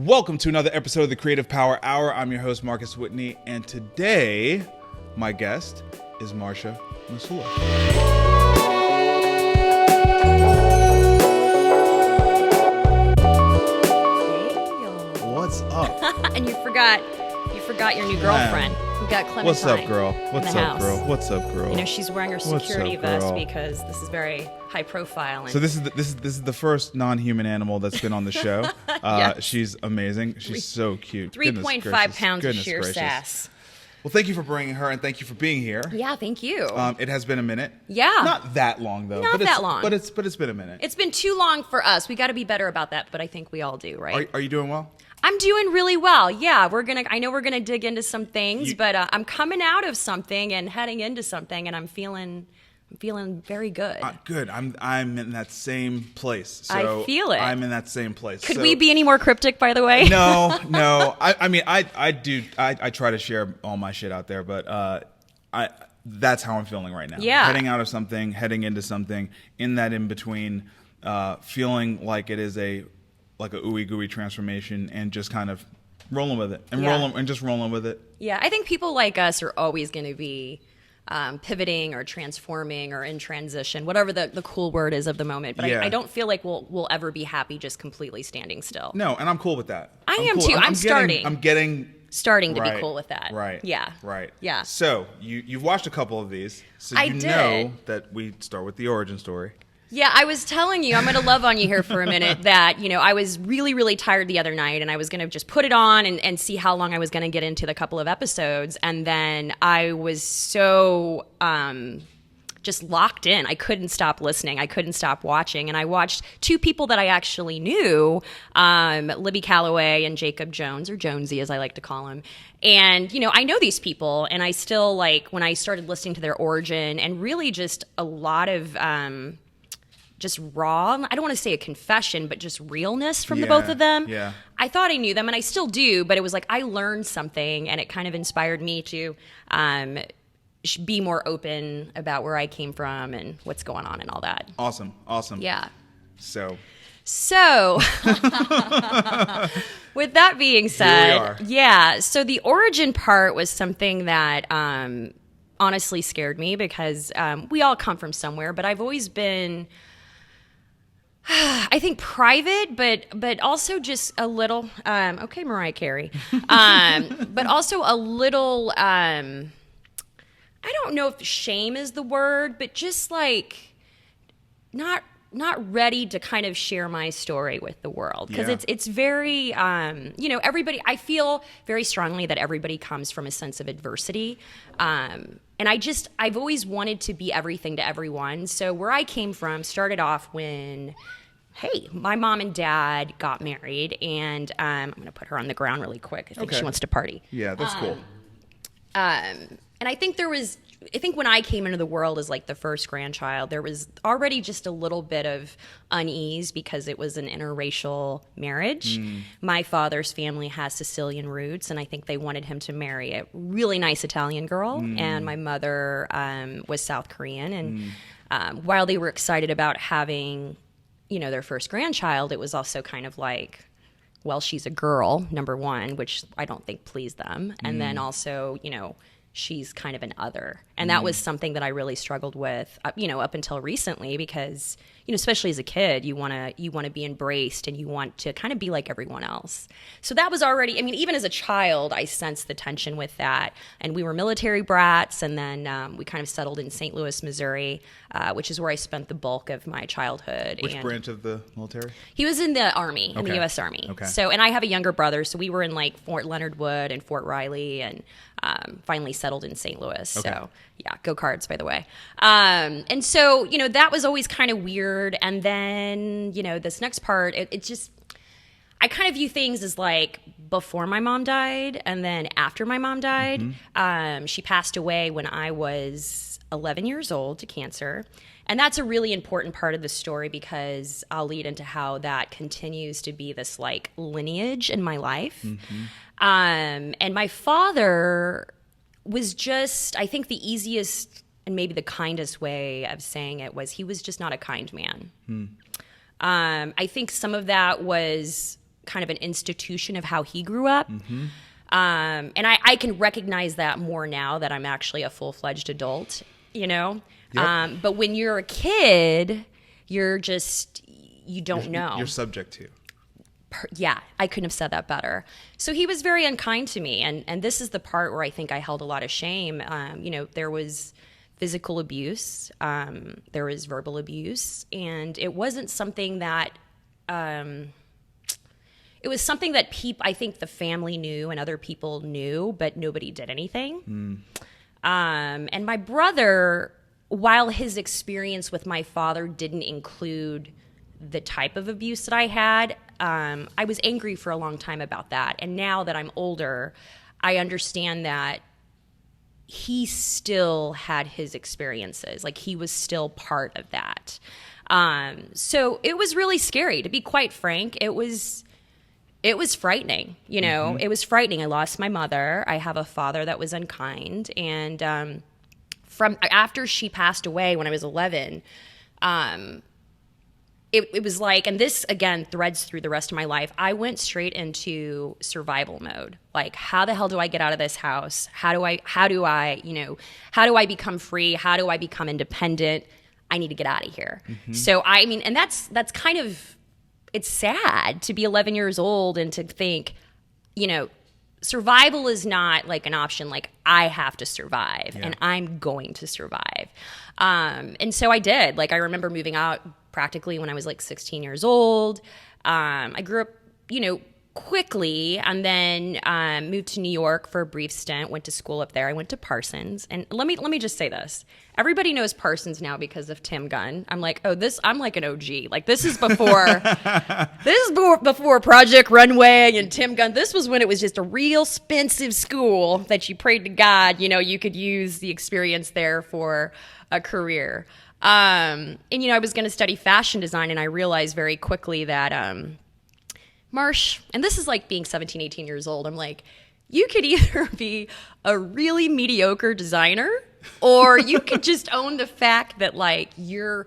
Welcome to another episode of the Creative Power Hour. I'm your host, Marcus Whitney, and today, my guest is Marcia Masulla. What's up? And you forgot your new girlfriend. We got Clementine. What's up, girl? What's up, house. girl? What's up, girl? You know, she's wearing her security up, vest girl? because this is very high profile. And So this is the first non-human animal that's been on the show. Yes. She's amazing. She's so cute. 3.5 pounds of sheer sass. Well, thank you for bringing her, and thank you for being here. Yeah, thank you. It has been a minute. Yeah. Not that long though. Not that long. But it's been a minute. It's been too long for us. We got to be better about that, but I think we all do, right? Are you doing well? I'm doing really well. Yeah, I know we're gonna dig into some things, but I'm coming out of something and heading into something, and I'm feeling very good. Good. I'm in that same place. So I feel it. I'm in that same place. Could we be any more cryptic, by the way? No. I mean, I try to share all my shit out there, but that's how I'm feeling right now. Yeah. Heading out of something, heading into something, in that in between, feeling like it is a ooey gooey transformation, and just kind of rolling with it and rolling with it. Yeah, I think people like us are always going to be pivoting or transforming or in transition, whatever the cool word is of the moment. But Yeah. I don't feel like we'll ever be happy just completely standing still. No, and I'm cool with that. I am cool. too. I'm starting to right, be cool with that. Right. Yeah. Right. Yeah. So you've watched a couple of these, so I you did. know that we start with the origin story. Yeah, I was telling you, I'm going to love on you here for a minute, that, you know, I was really, really tired the other night, and I was going to just put it on and see how long I was going to get into the couple of episodes. And then I was so just locked in. I couldn't stop listening. I couldn't stop watching. And I watched two people that I actually knew, Libby Calloway and Jacob Jones, or Jonesy as I like to call him. And, you know, I know these people, and I still, like, when I started listening to their origin, and really just a lot of just raw, I don't want to say a confession, but just realness from the both of them. Yeah. I thought I knew them, and I still do, but it was like I learned something, and it kind of inspired me to be more open about where I came from and what's going on and all that. Awesome. Yeah. So with that being said, Here we are. yeah, so the origin part was something that honestly scared me, because we all come from somewhere, but I've always been, I think, private, but also just a little, okay, Mariah Carey, but also a little, I don't know if shame is the word, but just like not ready to kind of share my story with the world, because it's very, you know, everybody, I feel very strongly that everybody comes from a sense of adversity. And I've always wanted to be everything to everyone. So where I came from started off when, hey, my mom and dad got married, and I'm going to put her on the ground really quick. I think she wants to party. yeah, that's cool. And I think when I came into the world as like the first grandchild, there was already just a little bit of unease because it was an interracial marriage. My father's family has Sicilian roots, and I think they wanted him to marry a really nice Italian girl. And my mother was South Korean. And while they were excited about having, you know, their first grandchild, it was also kind of like, well, she's a girl, number one, which I don't think pleased them. And then also, you know, she's kind of an other. And that was something that I really struggled with, you know, up until recently, because, you know, especially as a kid, you want to be embraced, and you want to kind of be like everyone else. So that was already, I mean, even as a child, I sensed the tension with that. And we were military brats, and then we kind of settled in St. Louis, Missouri, which is where I spent the bulk of my childhood. Which branch of the military? He was in the Army, in the U.S. Army. Okay. So, and I have a younger brother, so we were in like Fort Leonard Wood and Fort Riley, and finally settled in St. Louis. Okay. So, yeah, go Cards, by the way. And so, you know, that was always kind of weird. And then, you know, this next part, it just, I kind of view things as like before my mom died and then after my mom died. She passed away when I was 11 years old to cancer. And that's a really important part of the story, because I'll lead into how that continues to be this like lineage in my life. And my father was just, I think the easiest and maybe the kindest way of saying it was, he was just not a kind man. I think some of that was kind of an institution of how he grew up. Mm-hmm. And I can recognize that more now that I'm actually a full-fledged adult, you know? Yep. But when you're a kid, you don't know. You're subject to. Yeah, I couldn't have said that better. So he was very unkind to me. And this is the part where I think I held a lot of shame. You know, there was physical abuse, there was verbal abuse, and it wasn't something that, it was something that I think the family knew and other people knew, but nobody did anything. And my brother, while his experience with my father didn't include the type of abuse that I had, I was angry for a long time about that. And now that I'm older, I understand that he still had his experiences. Like, he was still part of that. So it was really scary, to be quite frank. It was frightening, you know. Mm-hmm. It was frightening. I lost my mother. I have a father that was unkind. And from after she passed away when I was 11, it was like, and this again threads through the rest of my life, I went straight into survival mode. Like, how the hell do I get out of this house? How do I become free? How do I become independent? I need to get out of here. Mm-hmm. So I mean, and that's kind of, it's sad to be 11 years old and to think, you know, survival is not like an option. Like, I have to survive, and I'm going to survive. And so I did. Like, I remember moving out practically when I was like 16 years old. I grew up, you know, quickly, and then moved to New York for a brief stint, went to school up there. I went to Parsons. And let me just say this. Everybody knows Parsons now because of Tim Gunn. I'm like, I'm like an OG. Like, this is before before Project Runway and Tim Gunn. This was when it was just a real expensive school that you prayed to God, you know, you could use the experience there for a career. And, you know, I was going to study fashion design, and I realized very quickly that, Marsh, and this is like being 17, 18 years old, I'm like, you could either be a really mediocre designer, or you could just own the fact that, like, you're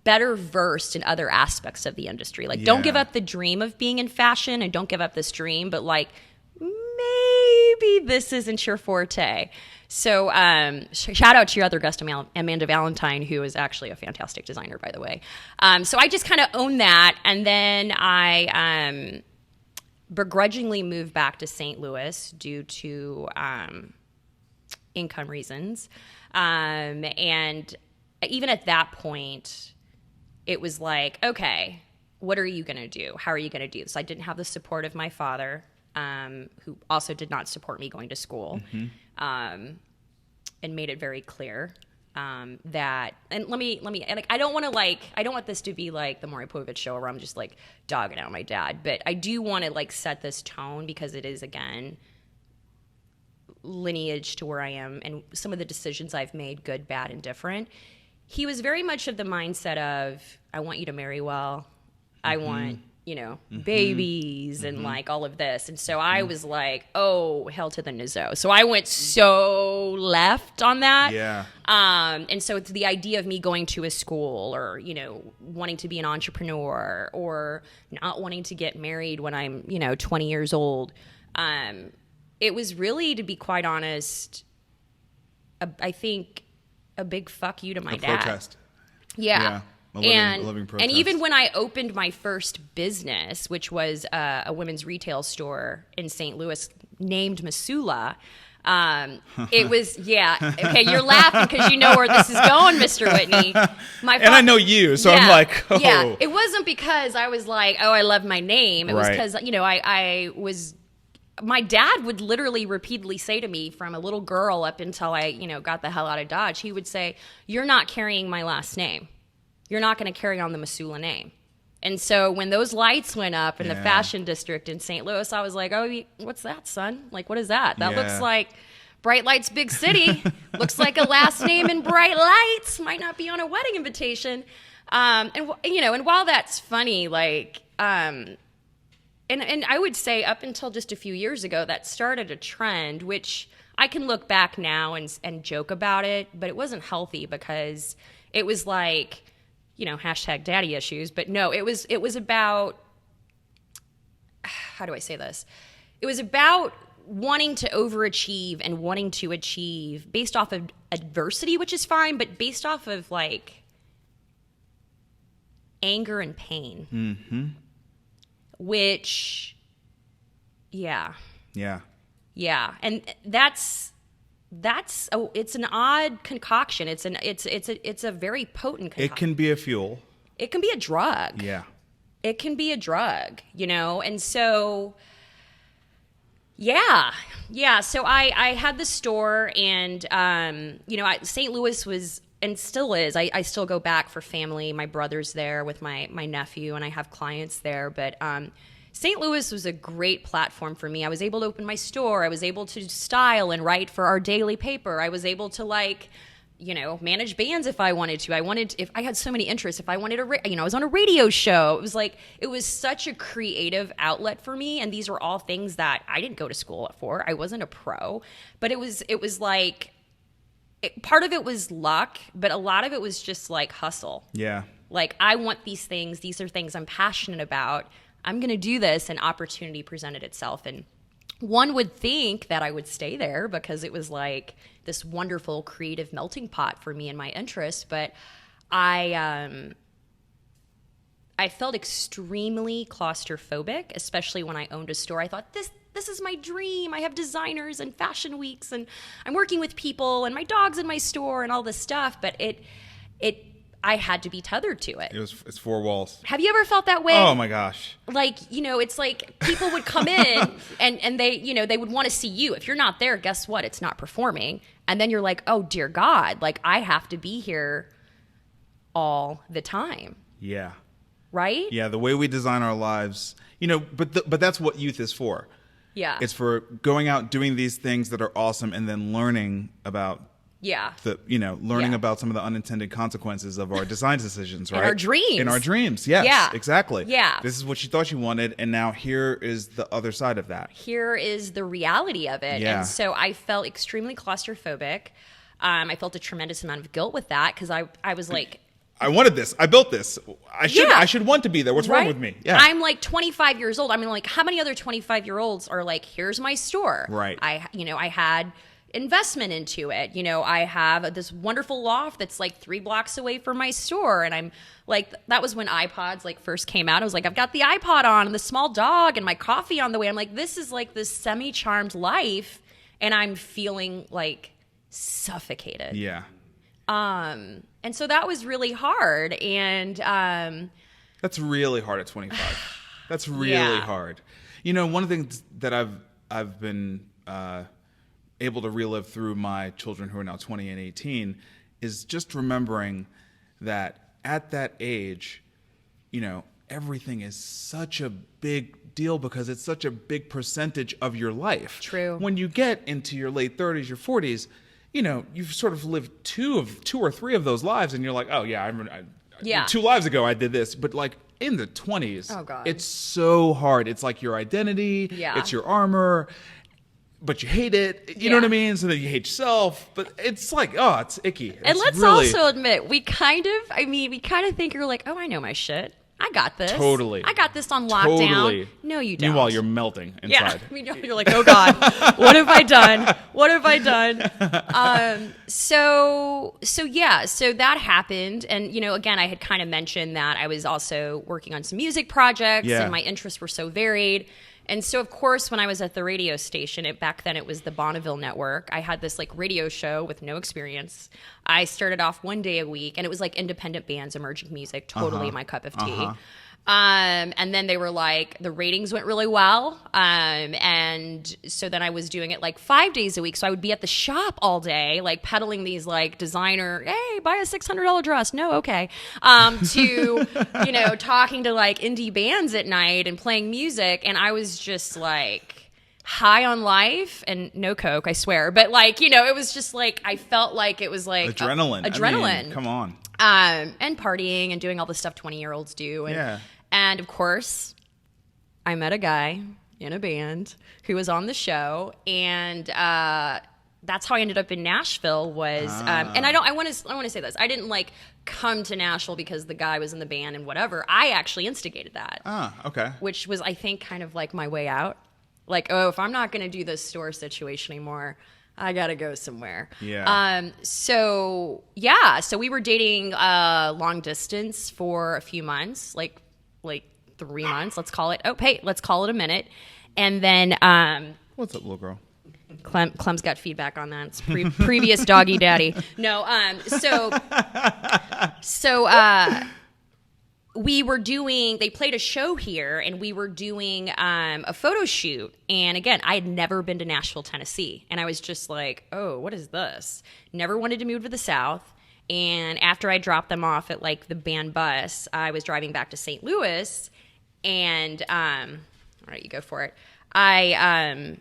better versed in other aspects of the industry. Like, don't give up the dream of being in fashion, and don't give up this dream, but, like, maybe this isn't your forte. So shout out to your other guest, Amanda Valentine, who is actually a fantastic designer, by the way. So I just kind of owned that. And then I begrudgingly moved back to St. Louis due to income reasons. And even at that point, it was like, okay, what are you going to do? How are you going to do this? I didn't have the support of my father, who also did not support me going to school. Mm-hmm. And made it very clear that, and let me, and I don't want this to be like the Maury Povich show where I'm just like dogging out my dad, but I do want to like set this tone because it is, again, lineage to where I am and some of the decisions I've made, good, bad, and different. He was very much of the mindset of, I want you to marry well. I want, you know, babies and like all of this. And so I was like, oh, hell to the nizzo. So I went so left on that. Yeah. And so it's the idea of me going to a school or, you know, wanting to be an entrepreneur or not wanting to get married when I'm, you know, 20 years old. It was really, to be quite honest, I think a big fuck you to my dad. Protest. Yeah. A living protest. And even when I opened my first business, which was a women's retail store in St. Louis named Masulla, it was, okay, you're laughing because you know where this is going, Mr. Whitney. And I know you, so I'm like, oh. Yeah, it wasn't because I was like, oh, I love my name. It was because, you know, my dad would literally repeatedly say to me from a little girl up until I, you know, got the hell out of Dodge, he would say, you're not carrying my last name. You're not going to carry on the Masulla name. And so when those lights went up in the fashion district in St. Louis, I was like, oh, what's that, son? Like, what is that? That looks like Bright Lights Big City. Looks like a last name in bright lights. Might not be on a wedding invitation. And, you know, and while that's funny, like, and I would say up until just a few years ago, that started a trend, which I can look back now and joke about it, but it wasn't healthy because it was like, you know, hashtag daddy issues. But no, it was about how do I say this? It was about wanting to overachieve and wanting to achieve based off of adversity, which is fine, but based off of like anger and pain. Mm-hmm. Which, yeah. Yeah. Yeah. And it's an odd concoction. It's a very potent concoction. It can be a fuel. It can be a drug. Yeah. It can be a drug, you know? And so, yeah. So I had the store, and, you know, St. Louis was, and still is, I still go back for family. My brother's there with my nephew, and I have clients there. But St. Louis was a great platform for me. I was able to open my store. I was able to style and write for our daily paper. I was able to, like, you know, manage bands if I wanted to. If I had so many interests, if I wanted I was on a radio show. It was such a creative outlet for me. And these were all things that I didn't go to school for. I wasn't a pro, but it was like, part of it was luck, but a lot of it was just like hustle. Yeah. Like, I want these things. These are things I'm passionate about. I'm going to do this, and opportunity presented itself. And one would think that I would stay there because it was like this wonderful creative melting pot for me and my interests. But I felt extremely claustrophobic, especially when I owned a store. I thought, this is my dream. I have designers and fashion weeks, and I'm working with people, and my dog's in my store and all this stuff. But I had to be tethered to it. It's four walls. Have you ever felt that way? Oh my gosh. Like, you know, it's like people would come in and they, you know, they would want to see you. If you're not there, guess what? It's not performing. And then you're like, oh dear God, like, I have to be here all the time. Yeah. Right? Yeah. The way we design our lives, you know, but that's what youth is for. Yeah. It's for going out, doing these things that are awesome, and then learning about learning about some of the unintended consequences of our design decisions, right? In our dreams. Yes, yeah. Exactly. Yeah. This is what you thought you wanted, and now here is the other side of that. Here is the reality of it. Yeah. And so I felt extremely claustrophobic. I felt a tremendous amount of guilt with that, because I was like, I wanted this. I built this. I should want to be there. What's wrong with me? Yeah. I'm like 25 years old. I mean, like, how many other 25-year-olds are like, here's my store. Right. I had investment into it. You know, I have this wonderful loft that's like 3 blocks away from my store. And I'm like, that was when iPods like first came out. I was like, I've got the iPod on and the small dog and my coffee on the way. I'm like, this is like this semi-charmed life. And I'm feeling like suffocated. Yeah. And so that was really hard. And, that's really hard at 25. That's really hard. You know, one of the things that I've been, able to relive through my children who are now 20 and 18 is just remembering that at that age, you know, everything is such a big deal because it's such a big percentage of your life. True. When you get into your late 30s, your 40s, you know, you've sort of lived two or three of those lives, and you're like, oh yeah, I 2 lives ago I did this. But like in the 20s, oh God, it's so hard. It's like your identity. Yeah. It's your armor. But you hate it, you know what I mean? So then you hate yourself, but it's like, oh, it's icky. And let's also admit, we kind of think you're like, oh, I know my shit. I got this. Totally. I got this on lockdown. Totally. No, you don't. Meanwhile, you're melting inside. Yeah. You're like, oh God, what have I done? What have I done? So that happened. And, you know, again, I had kind of mentioned that I was also working on some music projects and my interests were so varied. And so, of course, when I was at the radio station, back then it was the Bonneville Network, I had this like radio show with no experience. I started off 1 day a week, and it was like independent bands, emerging music, totally my cup of tea. And then they were like, the ratings went really well. And so then I was doing it like 5 days a week. So I would be at the shop all day, like peddling these like designer, hey, buy a $600 dress. No, okay. To, you know, talking to like indie bands at night and playing music. And I was just like high on life and no coke, I swear. But like, you know, it was just like, I felt like it was like adrenaline. Adrenaline. I mean, come on. And partying and doing all the stuff 20-year-olds do. And, and of course, I met a guy in a band who was on the show, and that's how I ended up in Nashville was, and I want to say this. I didn't like come to Nashville because the guy was in the band and whatever. I actually instigated that. Okay. Which was, I think, kind of like my way out. Like, oh, if I'm not going to do this store situation anymore, I got to go somewhere. Yeah. So we were dating long distance for a few months, like 3 months, let's call it. Oh, hey, let's call it a minute. And then What's up, little girl? Clem's got feedback on that. It's previous doggy daddy. No, they played a show here, and we were doing a photo shoot. And again, I had never been to Nashville, Tennessee. And I was just like, oh, what is this? Never wanted to move to the South. And after I dropped them off at like the band bus, I was driving back to St. Louis. And, all right, you go for it. I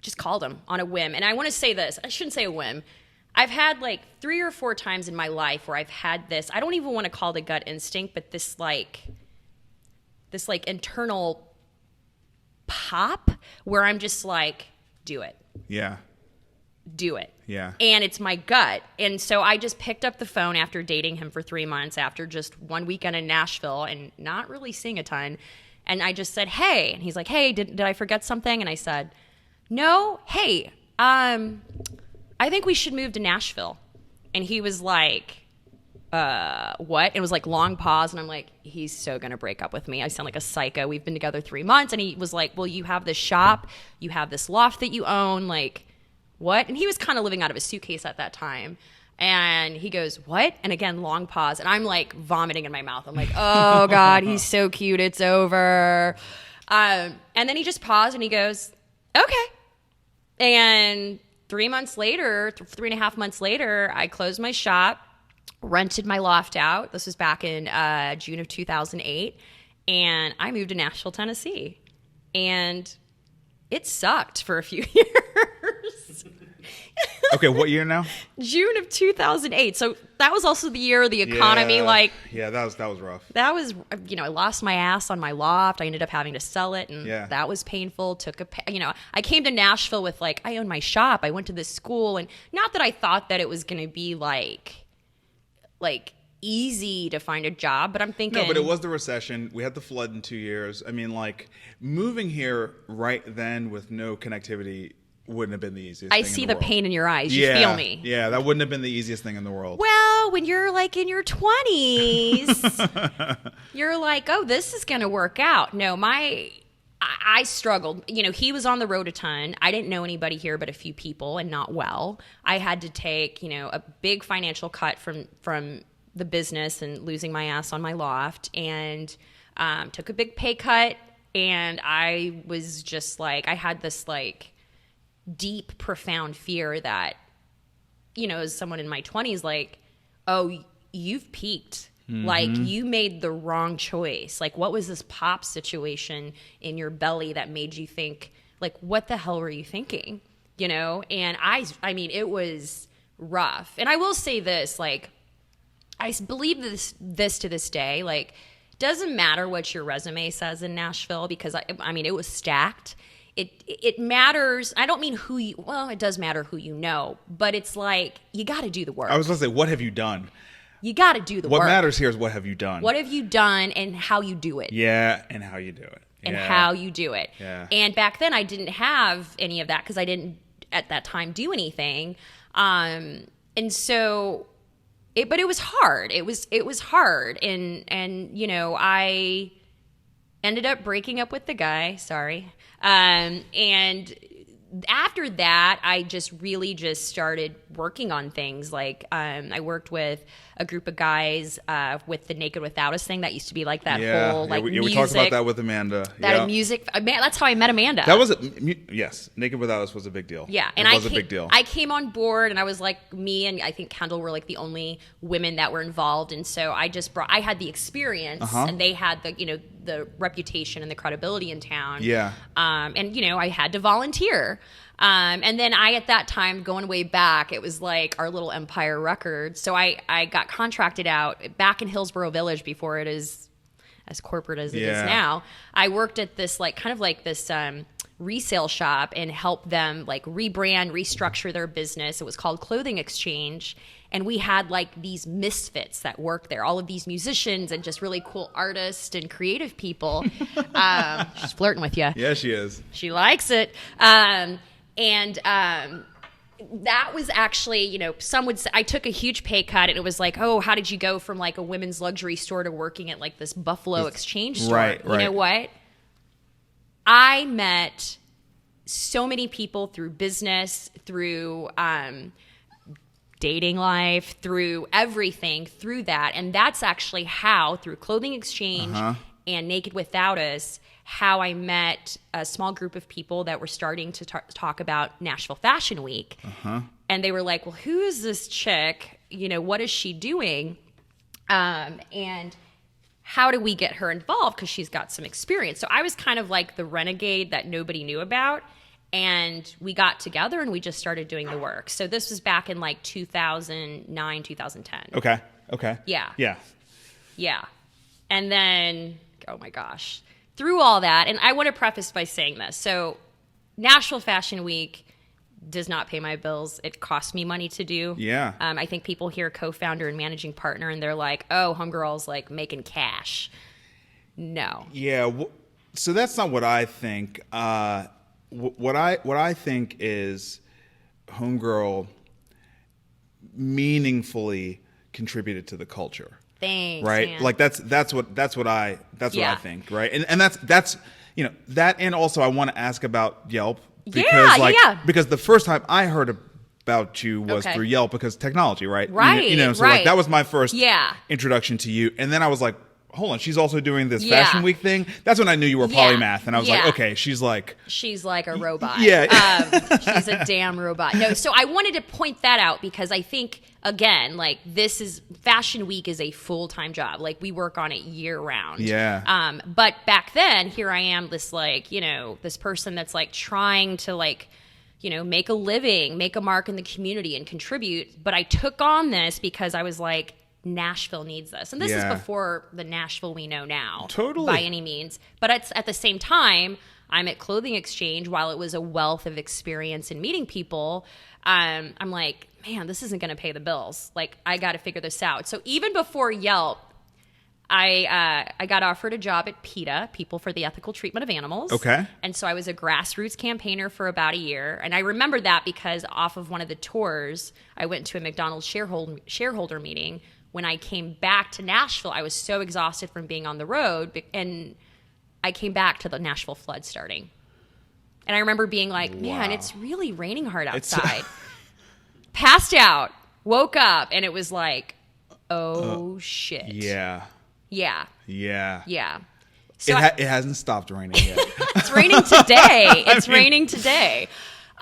just called him on a whim. And I want to say this. I shouldn't say a whim. I've had like 3 or 4 times in my life where I've had this, I don't even want to call it a gut instinct, but this internal pop where I'm just like, do it. Yeah. Do it. Yeah. And it's my gut. And so I just picked up the phone after dating him for 3 months, after just one weekend in Nashville and not really seeing a ton. And I just said, hey. And he's like, hey, did I forget something? And I said, no. Hey, I think we should move to Nashville. And he was like, what? It was like long pause. And I'm like, he's so going to break up with me. I sound like a psycho. We've been together 3 months. And he was like, well, you have this shop. You have this loft that you own. Like, what? And he was kind of living out of a suitcase at that time. And he goes, what? And again, long pause. And I'm like vomiting in my mouth. I'm like, oh God, he's so cute. It's over. And then he just paused and he goes, okay. And 3 months later, 3.5 months later, I closed my shop, rented my loft out. This was back in June of 2008. And I moved to Nashville, Tennessee. And it sucked for a few years. Okay, what year now? June of 2008. So that was also the year of the economy. Yeah, that was rough. That was, I lost my ass on my loft. I ended up having to sell it, and that was painful. I came to Nashville with I own my shop. I went to this school, and not that I thought that it was going to be like easy to find a job, but I'm thinking. No, but it was the recession. We had the flood in 2 years. I mean, moving here right then with no connectivity wouldn't have been the easiest thing I see in the the world. pain in your eyes. You feel me. Yeah, that wouldn't have been the easiest thing in the world. Well, when you're in your 20s, you're like, oh, this is going to work out. No, I struggled. He was on the road a ton. I didn't know anybody here but a few people, and not well. I had to take, a big financial cut from the business and losing my ass on my loft, and took a big pay cut. And I was just I had this deep, profound fear that, as someone in my 20s, oh, you've peaked. Mm-hmm. You made the wrong choice. What was this pop situation in your belly that made you think, what the hell were you thinking? And I mean, it was rough. And I will say this, I believe this to this day, doesn't matter what your resume says in Nashville, because I mean, it was stacked. It matters. I don't mean it does matter who you know, but it's you got to do the work. I was going to say, what have you done? You got to do the work. What matters here is what have you done? What have you done and how you do it. Yeah, and how you do it. And how you do it. Yeah. And back then I didn't have any of that because I didn't at that time do anything. And so but it was hard. It was hard. And I ended up breaking up with the guy. Sorry. And after that, I just really started working on things. I worked with a group of guys with the Naked Without Us thing that used to be that whole music. We talked about that with Amanda. Music. That's how I met Amanda. That was yes. Naked Without Us was a big deal. Yeah, and it was a big deal. I came on board, and I was me and I think Kendall were the only women that were involved, and so I had the experience, and they had the reputation and the credibility in town. Yeah. And I had to volunteer. And then at that time, going way back, it was our little Empire Records. So I got contracted out back in Hillsborough Village before it is as corporate as it is now. I worked at this this resale shop and help them like rebrand, restructure their business. It was called Clothing Exchange. And we had like these misfits that worked there, all of these musicians and just really cool artists and creative people. She's flirting with you. Yeah, she is. She likes it. That was actually, you know, some would say I took a huge pay cut, and it was like, oh, how did you go from like a women's luxury store to working at like this Buffalo exchange store? Right. You know what? I met so many people through business, through dating life, through everything, through that. And that's actually how, through Clothing Exchange and Naked Without Us, how I met a small group of people that were starting to talk about Nashville Fashion Week. And they were like, well, who is this chick? You know, what is she doing? And how do we get her involved? Because she's got some experience. So I was kind of like the renegade that nobody knew about. And we got together and we just started doing the work. So this was back in like 2009, 2010. Okay. Yeah. And then, oh my gosh, through all that, and I want to preface by saying this. So Nashville Fashion Week does not pay my bills. It costs me money to do. Yeah. I think people hear co-founder and managing partner and they're like, oh, homegirl's like making cash. No. Yeah. So that's not what I think. What I think is homegirl meaningfully contributed to the culture. Thanks, right? man. Like that's what I think, right? And that's you know, that, and also I want to ask about Yelp because because the first time I heard about you was through Yelp because technology, right? Right. You know, so like that was my first introduction to you, and then I was like, hold on, she's also doing this Fashion Week thing. That's when I knew you were polymath, and I was like, okay, she's like a robot. Yeah, she's a damn robot. No, so I wanted to point that out because I think again, like Fashion Week is a full-time job. Like we work on it year round. Yeah. But back then, here I am, this like, you know, this person that's like trying to like, you know, make a living, make a mark in the community and contribute. But I took on this because I was like, Nashville needs this. And this is before the Nashville we know now. Totally. By any means. But at the same time, I'm at Clothing Exchange. While it was a wealth of experience in meeting people, I'm like, man, this isn't going to pay the bills. Like, I got to figure this out. So even before Yelp, I got offered a job at PETA, People for the Ethical Treatment of Animals. Okay. And so I was a grassroots campaigner for about a year. And I remember that because off of one of the tours, I went to a McDonald's shareholder meeting. When I came back to Nashville, I was so exhausted from being on the road. And I came back to the Nashville flood starting. And I remember being like, man, it's really raining hard outside. Passed out, woke up, and it was like, oh, shit. Yeah. So it hasn't stopped raining yet. It's raining today. Raining today.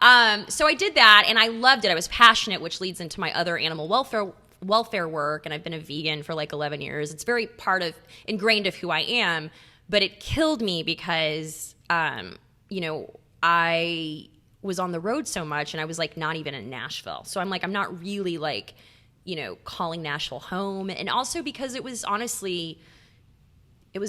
So I did that, and I loved it. I was passionate, which leads into my other animal welfare work, and I've been a vegan for like 11 years. It's very ingrained of who I am, but it killed me because, you know, I was on the road so much, and I was like not even in Nashville. So I'm like, I'm not really like, you know, calling Nashville home. And also because it was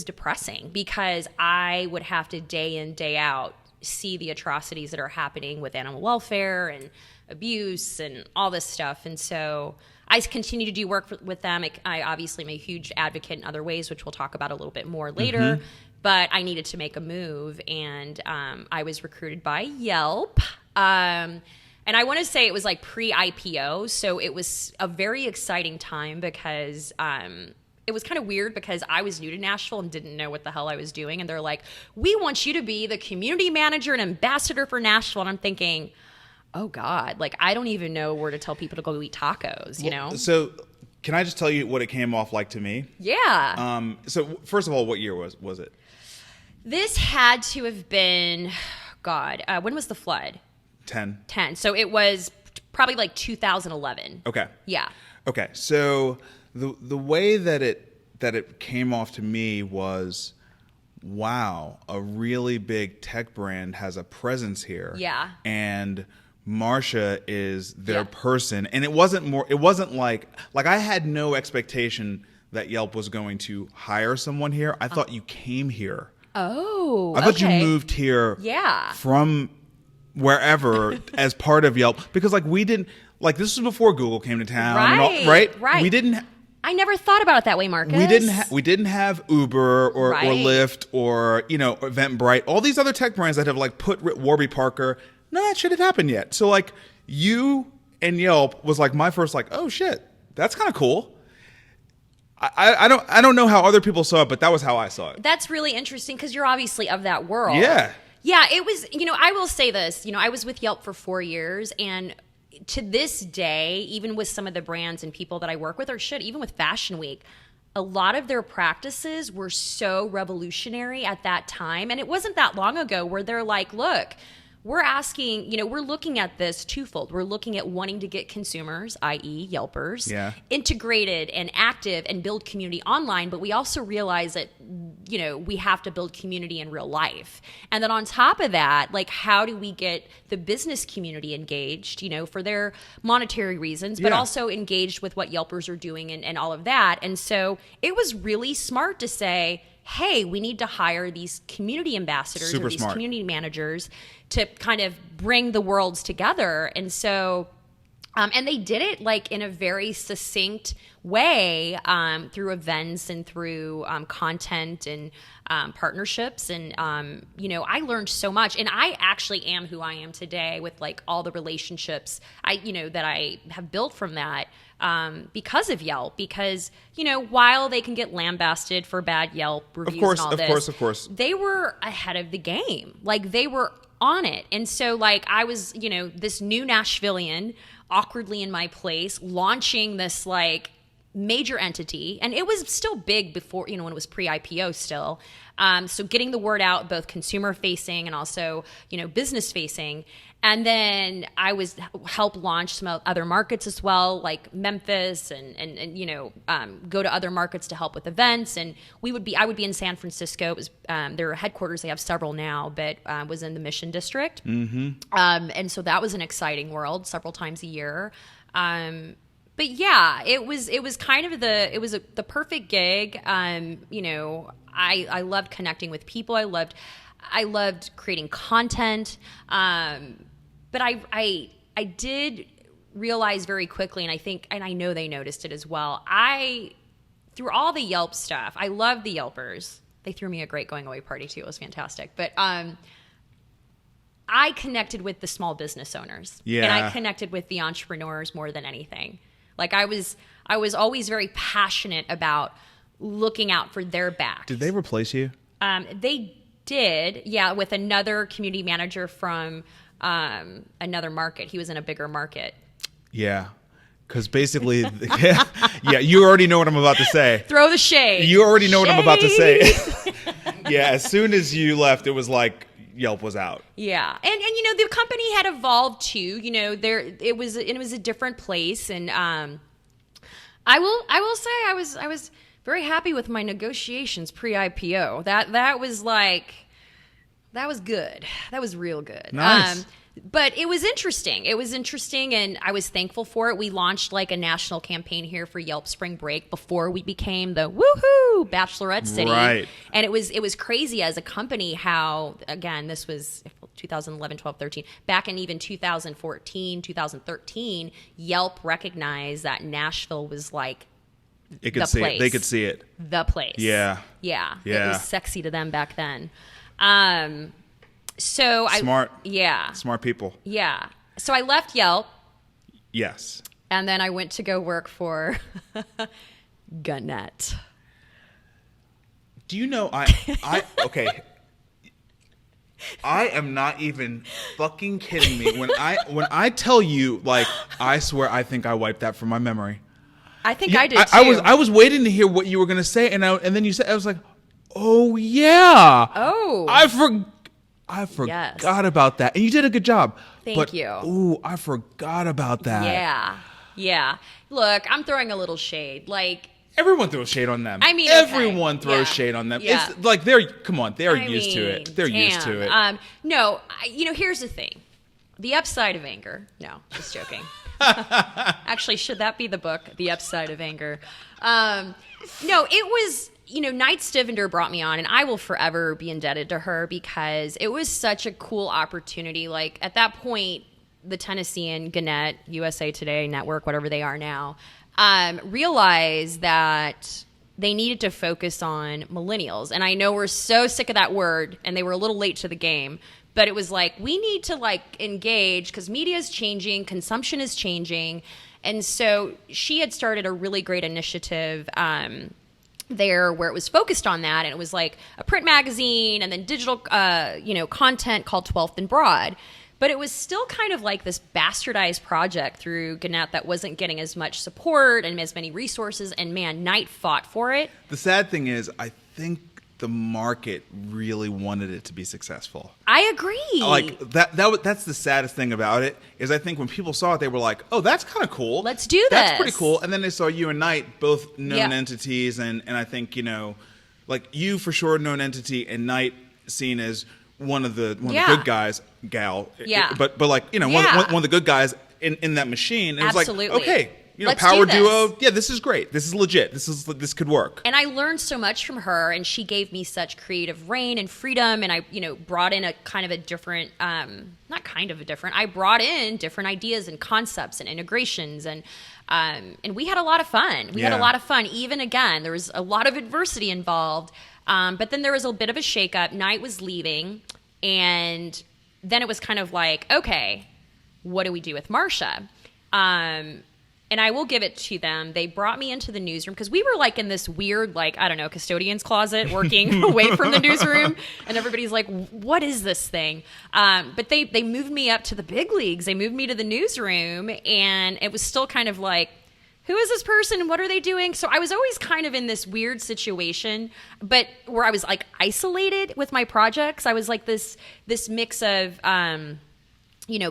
depressing because I would have to day in, day out see the atrocities that are happening with animal welfare and abuse and all this stuff. And so I continue to do work with them. I obviously am a huge advocate in other ways, which we'll talk about a little bit more later. Mm-hmm. But I needed to make a move, and I was recruited by Yelp. And I want to say it was like pre-IPO, so it was a very exciting time because it was kind of weird because I was new to Nashville and didn't know what the hell I was doing. And they're like, we want you to be the community manager and ambassador for Nashville. And I'm thinking, oh God, like I don't even know where to tell people to go eat tacos, you know? So can I just tell you what it came off like to me? Yeah. So first of all, what year was it? This had to have been, God, when was the flood? 10. So it was probably like 2011. Okay. Yeah. Okay. So the way that it came off to me was, wow, a really big tech brand has a presence here. Yeah. And Marcia is their person. And it wasn't like I had no expectation that Yelp was going to hire someone here. I thought you came here Oh, I thought you okay. moved here Yeah. from wherever as part of Yelp, because like we didn't, like this was before Google came to town, and all, Right. We didn't. I nenever thought about it that way, Marcus. We didn't have Uber or Right. Lyft or Eventbrite, all these other tech brands that have like put Warby Parker. None of that shit had happened yet. So like you and Yelp was like my first like, oh shit, that's kind of cool. I don't know how other people saw it, but that was how I saw it. That's really interesting because you're obviously of that world. Yeah. Yeah, it was, I will say this, I was with Yelp for 4 years, and to this day, even with some of the brands and people that I work with, or shit, even with Fashion Week, a lot of their practices were so revolutionary at that time. And it wasn't that long ago where they're like, look, we're asking, we're looking at this twofold. We're looking at wanting to get consumers, i.e. Yelpers, integrated and active and build community online. But we also realize that, we have to build community in real life. And then on top of that, like, how do we get the business community engaged, for their monetary reasons, but also engaged with what Yelpers are doing and all of that. And so it was really smart to say, hey, we need to hire these community ambassadors or these community managers to kind of bring the worlds together. And so, and they did it like in a very succinct way through events and through content and partnerships. And, I learned so much. And I actually am who I am today with like all the relationships that I have built from that. Because of Yelp, because, while they can get lambasted for bad Yelp reviews and all this, of course, they were ahead of the game. Like, they were on it. And so, like, I was, this new Nashvilleian awkwardly in my place, launching this, like, major entity. And it was still big before, when it was pre-IPO still. So getting the word out, both consumer facing and also, business facing. And then I was help launch some other markets as well, like Memphis and go to other markets to help with events. And I would be in San Francisco. It was their headquarters. They have several now, but was in the Mission District. Mm-hmm. And so that was an exciting world several times a year. But yeah, it was kind of the perfect gig. I loved connecting with people. I loved creating content. But I did realize very quickly, and I know they noticed it as well. Through all the Yelp stuff, I love the Yelpers. They threw me a great going away party too. It was fantastic. But I connected with the small business owners. Yeah. And I connected with the entrepreneurs more than anything. Like, I was always very passionate about looking out for their back. Did they replace you? They did, yeah, with another community manager from another market. He was in a bigger market. Yeah, because basically, yeah, you already know what I'm about to say. Throw the shade. You already know what I'm about to say. Yeah, as soon as you left, it was like Yelp was out. Yeah, and the company had evolved too. It was a different place, and I will say I was very happy with my negotiations pre-IPO. That was good. That was real good. Nice. But it was interesting. And I was thankful for it. We launched like a national campaign here for Yelp Spring Break before we became the woohoo Bachelorette City. Right. And it was crazy as a company how, again, this was 2011, 12, 13. Back in even 2014, 2013, Yelp recognized that Nashville was like They could see it. The place. Yeah. Yeah. Yeah. It was sexy to them back then. Smart. Yeah. Smart people. Yeah. So I left Yelp. Yes. And then I went to go work for Gannett. Do you know okay. I am not even fucking kidding me when I tell you, like, I swear I think I wiped that from my memory. I think I did too. I was waiting to hear what you were gonna say, and then you said, I was like, oh yeah. Oh. I forgot about that, and you did a good job. Thank you. Ooh, I forgot about that. Yeah. Look, I'm throwing a little shade. Like, everyone throws shade on them. I mean, everyone throws shade on them. Yeah. It's like they're used to it. They're used to it. No, here's the thing. The Upside of Anger. No, just joking. Actually, should that be the book? The Upside of Anger. No, it Knight Stivender brought me on, and I will forever be indebted to her because it was such a cool opportunity. Like, at that point, the Tennessean, Gannett, USA Today Network, whatever they are now, realized that they needed to focus on millennials. And I know we're so sick of that word, and they were a little late to the game, but it was like, we need to engage because media is changing, consumption is changing. And so she had started a really great initiative there where it was focused on that, and it was like a print magazine and then digital content called 12th and Broad, but it was still kind of like this bastardized project through Gannett that wasn't getting as much support and as many resources, and man, Knight fought for it. The sad thing is, I think the market really wanted it to be successful. I agree. Like that's the saddest thing about it, is I think when people saw it, they were like, "Oh, that's kind of cool. Let's do this. That's pretty cool." And then they saw you and Knight, both known Yeah. entities, and I think like you for sure known entity, and Knight seen as one of the good guys, gal. Yeah. But like Yeah. one of the good guys in that machine. And Absolutely. It was like, okay. Let's power do this. duo. Yeah, this is great. This is legit. This could work. And I learned so much from her, and she gave me such creative reign and freedom. And I, brought in a kind of a different, I brought in different ideas and concepts and integrations, and we had a lot of fun. We had a lot of fun. Even again, there was a lot of adversity involved. But then there was a bit of a shakeup. Knight was leaving, and then it was kind of like, okay, what do we do with Marcia? And I will give it to them. They brought me into the newsroom because we were like in this weird, custodian's closet working away from the newsroom. And everybody's like, what is this thing? But they moved me up to the big leagues. They moved me to the newsroom, and it was still kind of like, who is this person? What are they doing? So I was always kind of in this weird situation, but where I was like isolated with my projects. I was like this mix of,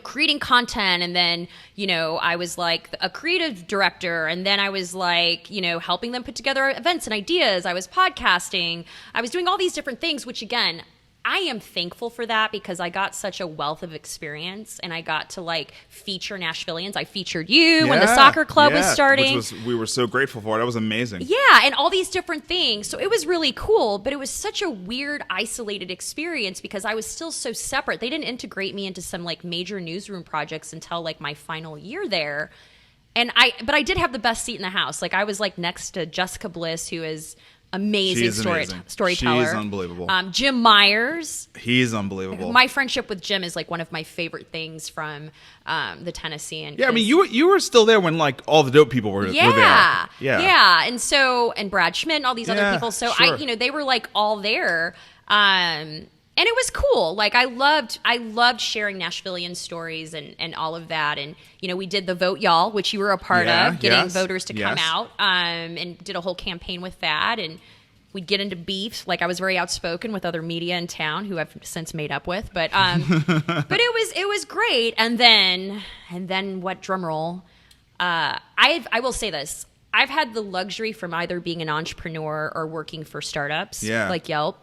creating content, and then, I was like a creative director, and then I was like, helping them put together events and ideas. I was podcasting. I was doing all these different things, which again, I am thankful for that because I got such a wealth of experience, and I got to feature Nashvillians. I featured you when the soccer club was starting. We were so grateful for it. That was amazing. Yeah, and all these different things. So it was really cool, but it was such a weird, isolated experience because I was still so separate. They didn't integrate me into some major newsroom projects until my final year there. But I did have the best seat in the house. I was next to Jessica Bliss, who is amazing storyteller. She's unbelievable. Jim Myers. He's unbelievable. My friendship with Jim is one of my favorite things from the Tennessean. Yeah, I mean, you were still there when all the dope people were there. Yeah. And Brad Schmidt and all these other people. So sure. They were all there. And it was cool. I loved sharing Nashvillian stories and all of that. And, we did the Vote Y'all, which you were a part of, getting voters to come out, and did a whole campaign with that. And we'd get into beefs. I was very outspoken with other media in town who I've since made up with. But it was great. And then what, drum roll, I will say this. I've had the luxury from either being an entrepreneur or working for startups like Yelp,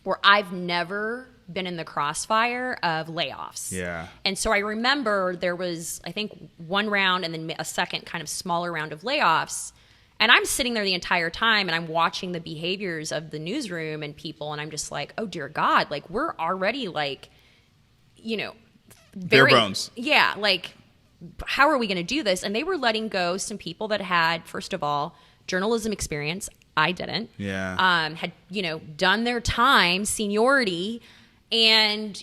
where I've never been in the crossfire of layoffs. Yeah. And so I remember there was, I think, one round and then a second kind of smaller round of layoffs. And I'm sitting there the entire time, and I'm watching the behaviors of the newsroom and people, and I'm just like, oh, dear God, we're already bare bones. Yeah, how are we going to do this? And they were letting go some people that had, first of all, journalism experience. I didn't. Yeah. Had, done their time, seniority, and,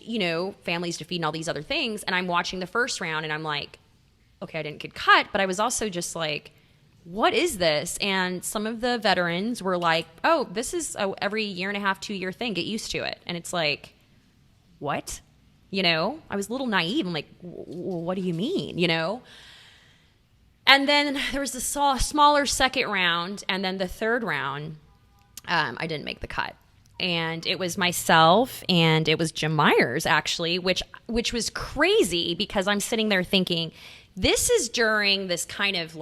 families to feed and all these other things. And I'm watching the first round, and I'm like, okay, I didn't get cut, but I was also just like, what is this? And some of the veterans were like, oh, this is a every year and a half, 2 year thing. Get used to it. And it's like, what? I was a little naive. I'm like, what do you mean? And then there was the smaller second round, and then the third round, I didn't make the cut. And it was myself, and it was Jim Myers, actually, which was crazy because I'm sitting there thinking, this is during this kind of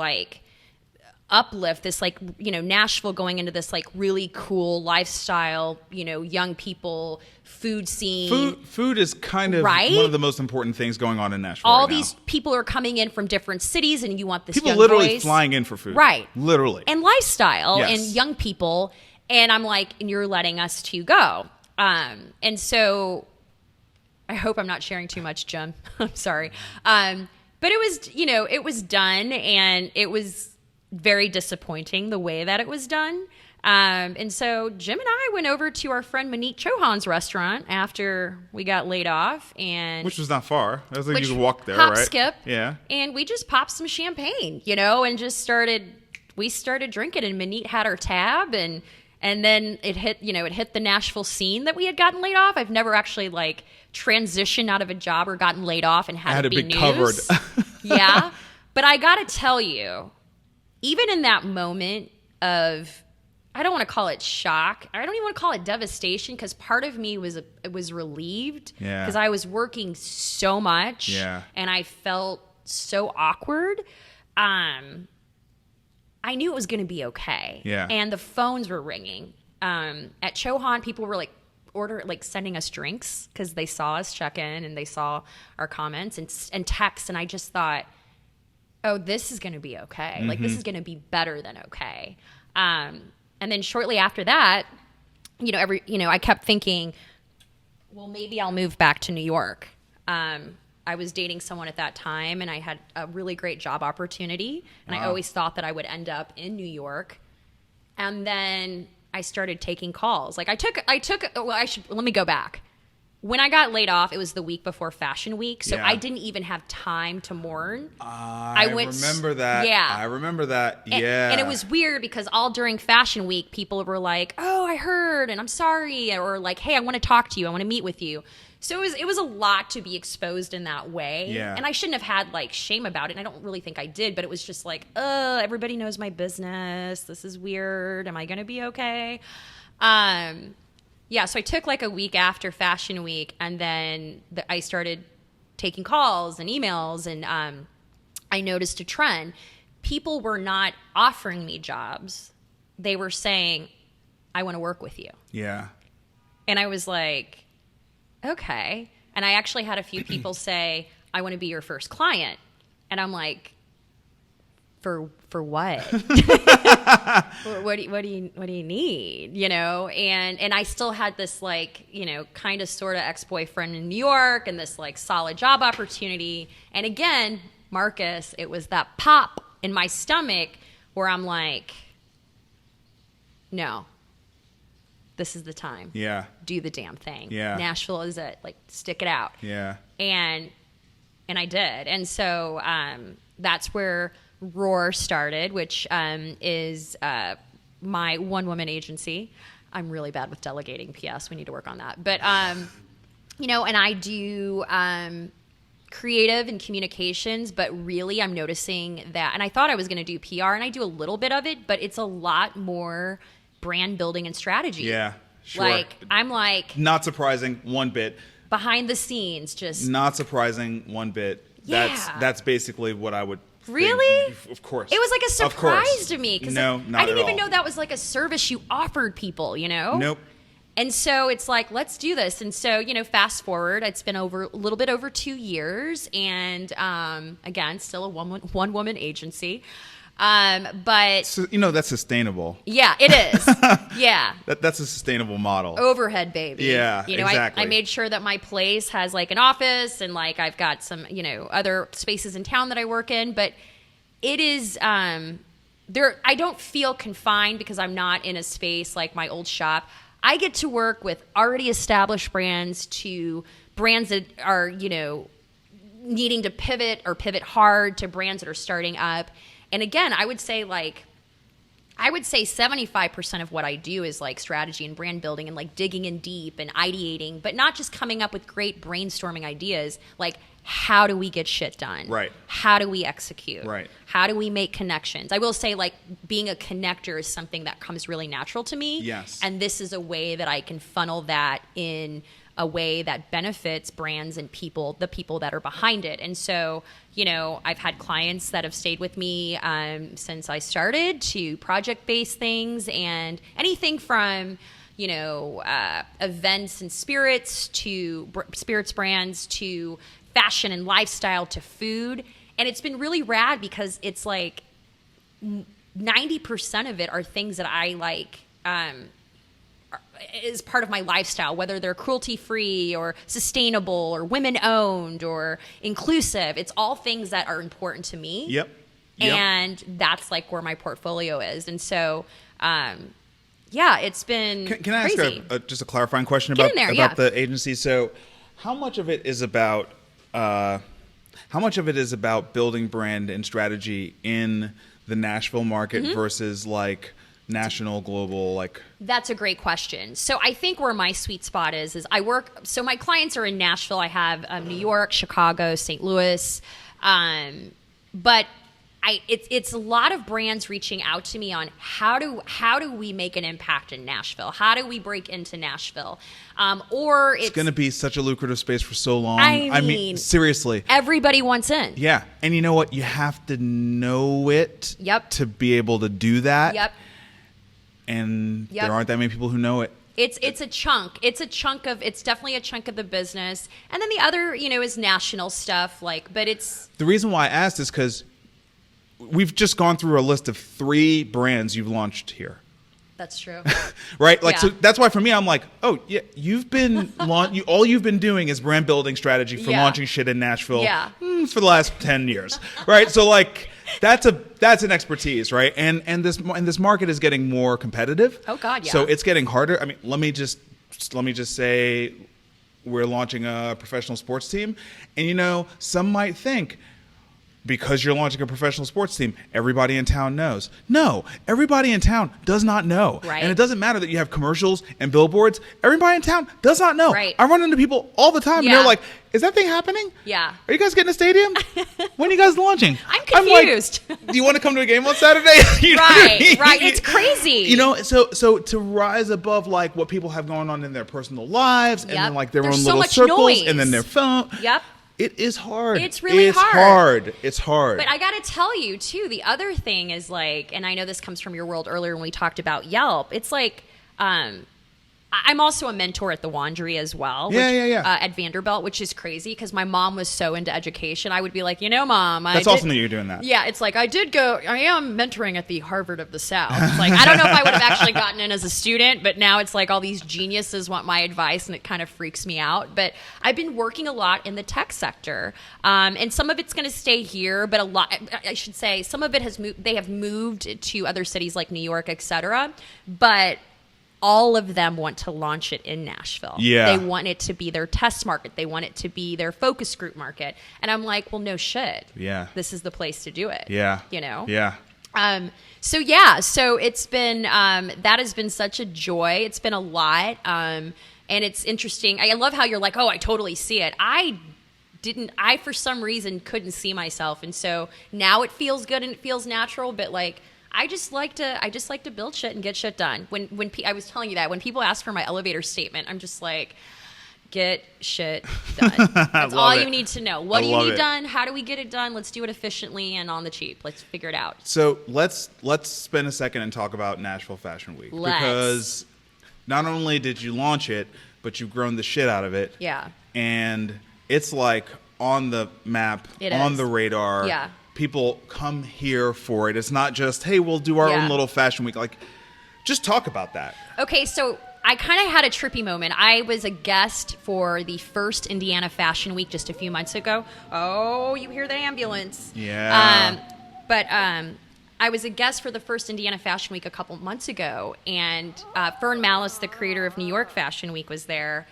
uplift, this Nashville going into this really cool lifestyle, young people, food scene. Food is kind of right? one of the most important things going on in Nashville. All right these people are coming in from different cities, and you want this people young literally voice. flying in for food. Right. Literally. And lifestyle Yes. and young people. And I'm like, and you're letting us two go. And so I hope I'm not sharing too much, Jim. I'm sorry. But it was, it was done, and it was very disappointing the way that it was done. And so Jim and I went over to our friend Monique Chohan's restaurant after we got laid off, and which was not far. I was like, you could walk there, hop, right? skip. Yeah. And we just popped some champagne, and just started drinking, and Monique had her tab, and then it hit the Nashville scene that we had gotten laid off. I've never actually transitioned out of a job or gotten laid off and had it be news. Covered. Yeah. But I got to tell you, even in that moment of, I don't want to call it shock. I don't even want to call it devastation, because part of me was relieved, because I was working so much, and I felt so awkward. I knew it was going to be okay. Yeah. And the phones were ringing. At Chohan, people were sending us drinks because they saw us check in and they saw our comments and texts. And I just thought, oh, this is going to be okay. Mm-hmm. This is going to be better than okay. And then shortly after that, I kept thinking, well, maybe I'll move back to New York. I was dating someone at that time, and I had a really great job opportunity, and I always thought that I would end up in New York. And then I started taking calls. Let me go back. When I got laid off, it was the week before Fashion Week, so I didn't even have time to mourn. I remember that. Yeah. I remember that. And it was weird, because all during Fashion Week, people were like, oh, I heard, and I'm sorry, or hey, I want to talk to you, I want to meet with you. So it was a lot to be exposed in that way. Yeah. And I shouldn't have had shame about it. And I don't really think I did, but it was just everybody knows my business. This is weird. Am I going to be okay? So I took a week after Fashion Week, and then I started taking calls and emails, and I noticed a trend. People were not offering me jobs. They were saying, I want to work with you. Yeah. And I was like, okay. And I actually had a few people say, I want to be your first client. And I'm like, for what? what do you need? And I still had this kind of sort of ex-boyfriend in New York, and this solid job opportunity. And again, Marcus, it was that pop in my stomach where I'm like, no. This is the time. Yeah. Do the damn thing. Yeah. Nashville is it. Stick it out. Yeah. And I did. And so that's where Roar started, which is my one-woman agency. I'm really bad with delegating, P.S. We need to work on that. But, and I do creative and communications, but really I'm noticing that, and I thought I was going to do PR, and I do a little bit of it, but it's a lot more brand building and strategy. Yeah, sure. I'm not surprising one bit. Behind the scenes, just not surprising one bit. Yeah. That's basically what I would really think. Of course. It was a surprise to me, because no, not I didn't at even all. know that was a service you offered people, Nope. And so it's let's do this. And so, fast forward, it's been a little bit over 2 years, and again, still a one woman agency. But so, that's sustainable. Yeah, it is. Yeah. That's a sustainable model. Overhead, baby. Yeah, exactly. I made sure that my place has an office, and I've got some, other spaces in town that I work in, but it is, I don't feel confined because I'm not in a space like my old shop. I get to work with already established brands to brands that are, needing to pivot hard, to brands that are starting up. And again, I would say 75% of what I do is strategy and brand building, and digging in deep and ideating, but not just coming up with great brainstorming ideas. How do we get shit done? Right. How do we execute? Right. How do we make connections? I will say being a connector is something that comes really natural to me. Yes. And this is a way that I can funnel that in a way that benefits brands and the people that are behind it. And so, I've had clients that have stayed with me since I started, to project-based things, and anything from, events and spirits to spirits brands to fashion and lifestyle to food. And it's been really rad, because it's 90% of it are things that I is part of my lifestyle, whether they're cruelty free or sustainable or women owned or inclusive. It's all things that are important to me. Yep. And that's like where my portfolio is. And so, yeah, it's been Can I crazy. ask just a clarifying question Get about in there, yeah. the agency? So, how much of it is about building brand and strategy in the Nashville market versus like national, global, like? That's a great question. So I think where my sweet spot is I work. So my clients are in Nashville. I have New York, Chicago, St. Louis, but it's a lot of brands reaching out to me on how do we make an impact in Nashville? How do we break into Nashville? Or it's going to be such a lucrative space for so long. I mean, seriously, everybody wants in. Yeah, and you know what? You have to know it. Yep. To be able to do that. Yep. And Yep. there aren't that many people who know it. It's a chunk. It's definitely a chunk of the business. And then the other, is national stuff. But it's The reason why I asked is because we've just gone through a list of 3 brands you've launched here. That's true. Right? Like, Yeah. so that's why for me, I'm like, oh, yeah, you've been, all you've been doing is brand building strategy for Yeah. launching shit in Nashville Yeah. For the last 10 years. Right? So like, that's an expertise, right? And this market is getting more competitive. Oh God, yeah. So it's getting harder. I mean, let me just say we're launching a professional sports team. And some might think, because you're launching a professional sports team, everybody in town knows. No, everybody in town does not know. Right. And it doesn't matter that you have commercials and billboards. Everybody in town does not know. Right. I run into people all the time, and Yeah. they're like, is that thing happening? Yeah. Are you guys getting a stadium? When are you guys launching? I'm confused. Like, do you want to come to a game on Saturday? You know what I mean? Right. It's crazy. So to rise above like what people have going on in their personal lives and Yep. then like their There's own so little much circles noise. and then their phone. Yep. It is hard. It's really hard. It's hard. But I got to tell you, too, the other thing is and I know this comes from your world earlier when we talked about Yelp. It's I'm also a mentor at the Wandery as well. At Vanderbilt, which is crazy because my mom was so into education. I would be like, Mom. That's awesome that you're doing that. Yeah, it's like I am mentoring at the Harvard of the South. It's like, I don't know if I would have actually gotten in as a student, but now it's like all these geniuses want my advice and it kind of freaks me out. But I've been working a lot in the tech sector. And some of it's going to stay here, but I should say, some of it they have moved to other cities like New York, et cetera. But all of them want to launch it in Nashville. Yeah. They want it to be their test market. They want it to be their focus group market. And I'm like, well, no shit. Yeah. This is the place to do it. Yeah. Yeah. Yeah. So it's been, that has been such a joy. It's been a lot. And it's interesting. I love how you're like, oh, I totally see it. I for some reason couldn't see myself. And so now it feels good and it feels natural, but I just like to build shit and get shit done. When I was telling you that when people ask for my elevator statement, I'm just like, get shit done. That's all you need to know. What do you need done? How do we get it done? Let's do it efficiently and on the cheap. Let's figure it out. So let's spend a second and talk about Nashville Fashion Week because not only did you launch it, but you've grown the shit out of it. Yeah. And it's like on the map, on the radar. Yeah. People come here for it. It's not just, hey, we'll do our own little fashion week. Like, just talk about that. Okay, so I kind of had a trippy moment. I was a guest for the first Indiana Fashion Week just a few months ago. Oh, you hear the ambulance. Yeah. But I was a guest for the first Indiana Fashion Week a couple months ago, and Fern Malice, the creator of New York Fashion Week, was there.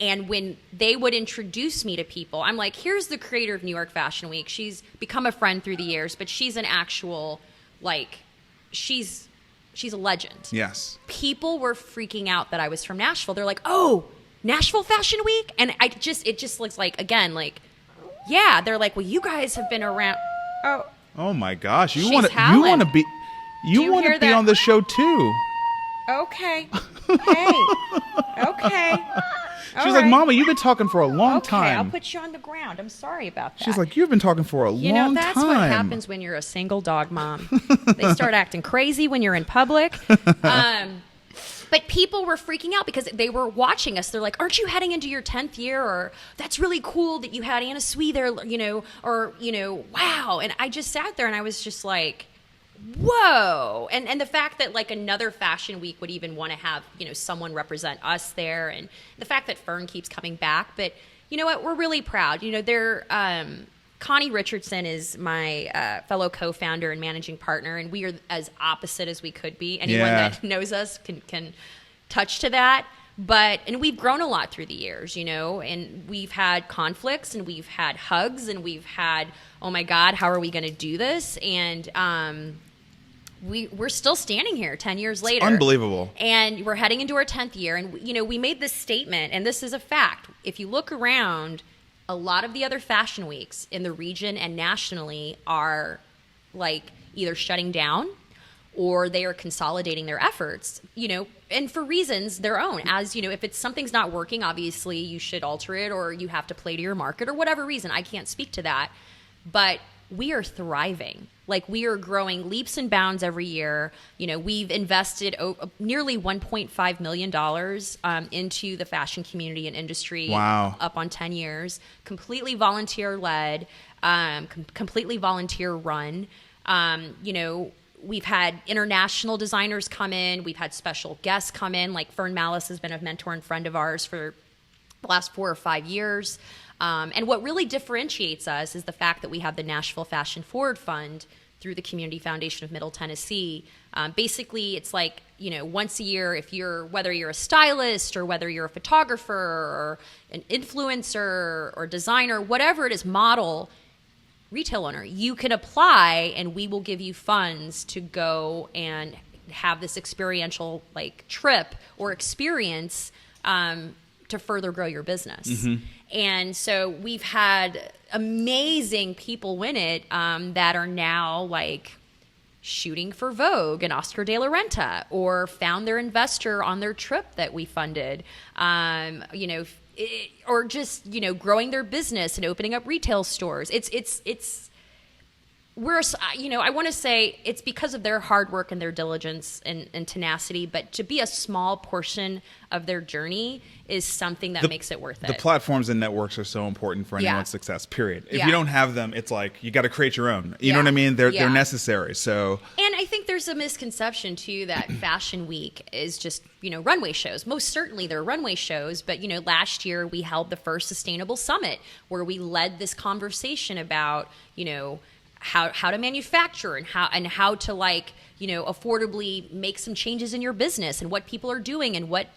And when they would introduce me to people, I'm like, here's the creator of New York Fashion Week. She's become a friend through the years, but she's an actual, she's a legend. Yes. People were freaking out that I was from Nashville. They're like, oh, Nashville Fashion Week? And it just looks like, again, yeah. They're like, well, you guys have been around. Oh my gosh. You She's want to howling. be on the show too. Okay. Hey. Okay. She's like, Mama, you've been talking for a long time. Okay, I'll put you on the ground. I'm sorry about that. She's like, you've been talking for a long time. That's what happens when you're a single dog mom. They start acting crazy when you're in public. But people were freaking out because they were watching us. They're like, aren't you heading into your 10th year? Or that's really cool that you had Anna Sui there, or, wow. And I just sat there and I was just like, whoa. And the fact that like another fashion week would even want to have, someone represent us there, and the fact that Fern keeps coming back. But you know what? We're really proud. Connie Richardson is my fellow co-founder and managing partner, and we are as opposite as we could be. Anyone that knows us can touch to that. And we've grown a lot through the years, and we've had conflicts, and we've had hugs, and we've had, oh my God, how are we going to do this? And we're still standing here 10 years later. It's unbelievable. And we're heading into our 10th year. And, we made this statement, and this is a fact. If you look around, a lot of the other fashion weeks in the region and nationally are like either shutting down or they are consolidating their efforts, and for reasons their own. As, if something's not working, obviously you should alter it, or you have to play to your market, or whatever reason. I can't speak to that. But we are thriving. Like, we are growing leaps and bounds every year. We've invested nearly $1.5 million into the fashion community and industry. Wow. Up on 10 years. Completely volunteer-led, completely volunteer-run. We've had international designers come in. We've had special guests come in. Like Fern Malice has been a mentor and friend of ours for the last 4 or 5 years. And what really differentiates us is the fact that we have the Nashville Fashion Forward Fund through the Community Foundation of Middle Tennessee. Basically, it's like, once a year, whether you're a stylist or whether you're a photographer or an influencer or designer, whatever it is, model, retail owner, you can apply and we will give you funds to go and have this experiential like trip or experience to further grow your business. Mm-hmm. And so we've had amazing people win it that are now like shooting for Vogue and Oscar de la Renta, or found their investor on their trip that we funded, or just, growing their business and opening up retail stores. I want to say it's because of their hard work and their diligence and tenacity, but to be a small portion of their journey is something that makes it worth it. The platforms and networks are so important for anyone's success, period. If you don't have them, it's like you got to create your own. You know what I mean? They're necessary. So, and I think there's a misconception too that Fashion Week is just, runway shows. Most certainly they're runway shows, but last year we held the first Sustainable Summit where we led this conversation about, how to manufacture and how to affordably make some changes in your business, and what people are doing, and what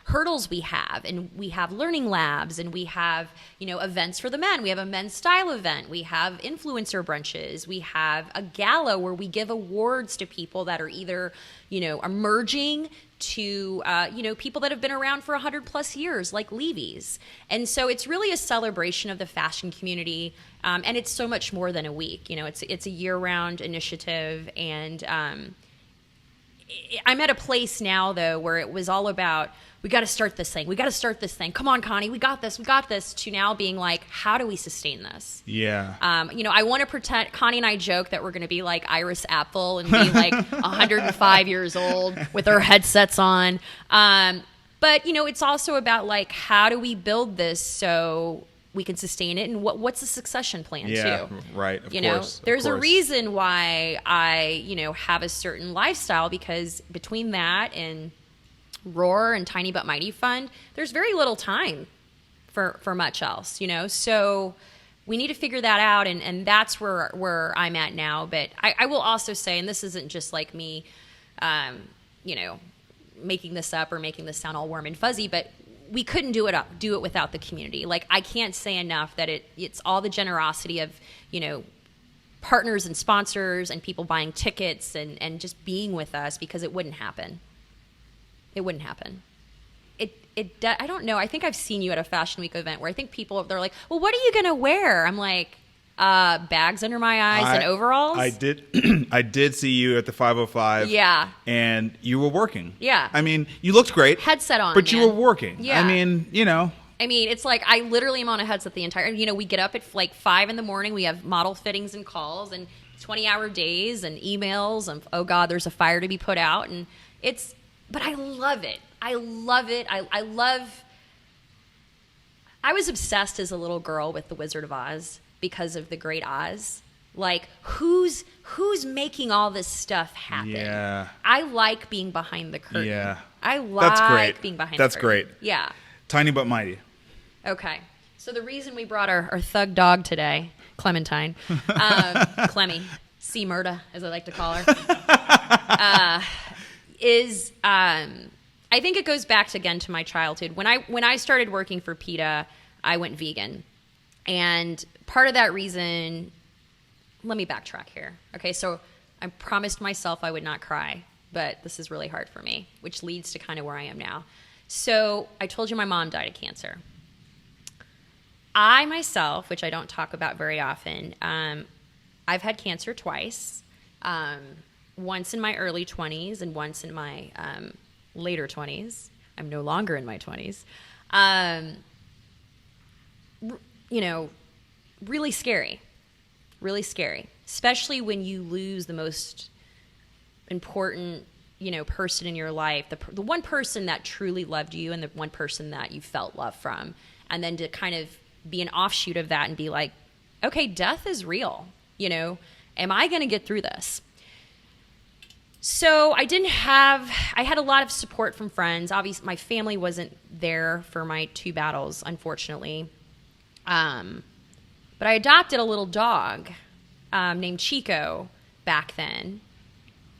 hurdles we have. And we have learning labs, and we have events for the men. We have a men's style event. We have influencer brunches. We have a gala where we give awards to people that are either emerging to people that have been around for 100+ years, like Levy's. And so it's really a celebration of the fashion community, and it's so much more than a week. It's a year-round initiative, and I'm at a place now though where it was all about, we got to start this thing. Come on, Connie, we got this, to now being like, how do we sustain this? Yeah. I want to pretend, Connie and I joke that we're going to be like Iris Apfel and be like 105 years old with our headsets on. But it's also about like, how do we build this so we can sustain it, and what's the succession plan too? Right. Of course. There's a reason why I, have a certain lifestyle, because between that and Roar and Tiny But Mighty Fund, there's very little time for much else, so we need to figure that out, and that's where I'm at now. But I will also say, and this isn't just like me making this up or making this sound all warm and fuzzy, but we couldn't do it without the community. Like, I can't say enough that it's all the generosity of partners and sponsors and people buying tickets and just being with us, because it wouldn't happen. It wouldn't happen. I don't know. I think I've seen you at a Fashion Week event where I think they're like, well, what are you going to wear? I'm like, bags under my eyes and overalls. I did see you at the 505. Yeah. And you were working. Yeah. I mean, you looked great. Headset on, but man. You were working. Yeah. I mean, it's like I literally am on a headset the entire, we get up at like 5 a.m. We have model fittings and calls and 20-hour days and emails and, oh God, there's a fire to be put out. And but I love it. I was obsessed as a little girl with The Wizard of Oz because of the Great Oz, Like, who's making all this stuff happen? Yeah. I like being behind the curtain. Yeah. I like That's great. being behind That's the curtain. great. Yeah. Tiny but mighty. Okay. So the reason we brought our thug dog today, Clementine, Clemmy, C. Murda, as I like to call her, is I think it goes back again to my childhood. When I started working for PETA, I went vegan. And part of that reason, let me backtrack here. Okay, so I promised myself I would not cry, but this is really hard for me, which leads to kind of where I am now. So I told you my mom died of cancer. I myself, which I don't talk about very often, I've had cancer twice, once in my early 20s and once in my later 20s. I'm no longer in my 20s. Really scary, especially when you lose the most important, person in your life, the one person that truly loved you and the one person that you felt love from. And then to kind of be an offshoot of that and be like, okay, death is real. Am I going to get through this? So I had a lot of support from friends. Obviously, my family wasn't there for my 2 battles, unfortunately. But I adopted a little dog named Chico back then.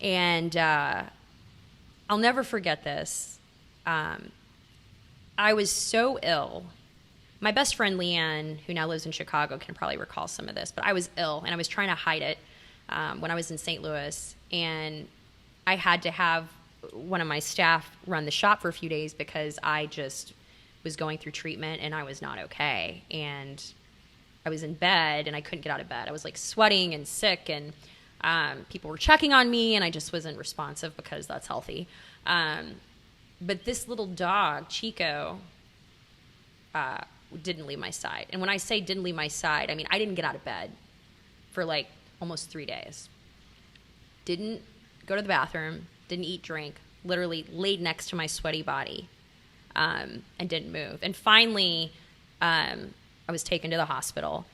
And I'll never forget this. I was so ill. My best friend, Leanne, who now lives in Chicago, can probably recall some of this. But I was ill, and I was trying to hide it when I was in St. Louis. And I had to have one of my staff run the shop for a few days because I just was going through treatment, and I was not okay. And I was in bed, and I couldn't get out of bed. I was, like, sweating and sick, and people were checking on me, and I just wasn't responsive because that's healthy. But this little dog, Chico, didn't leave my side. And when I say didn't leave my side, I mean I didn't get out of bed for like almost 3 days. Didn't go to the bathroom, didn't eat, drink, literally laid next to my sweaty body, and didn't move. And finally, I was taken to the hospital.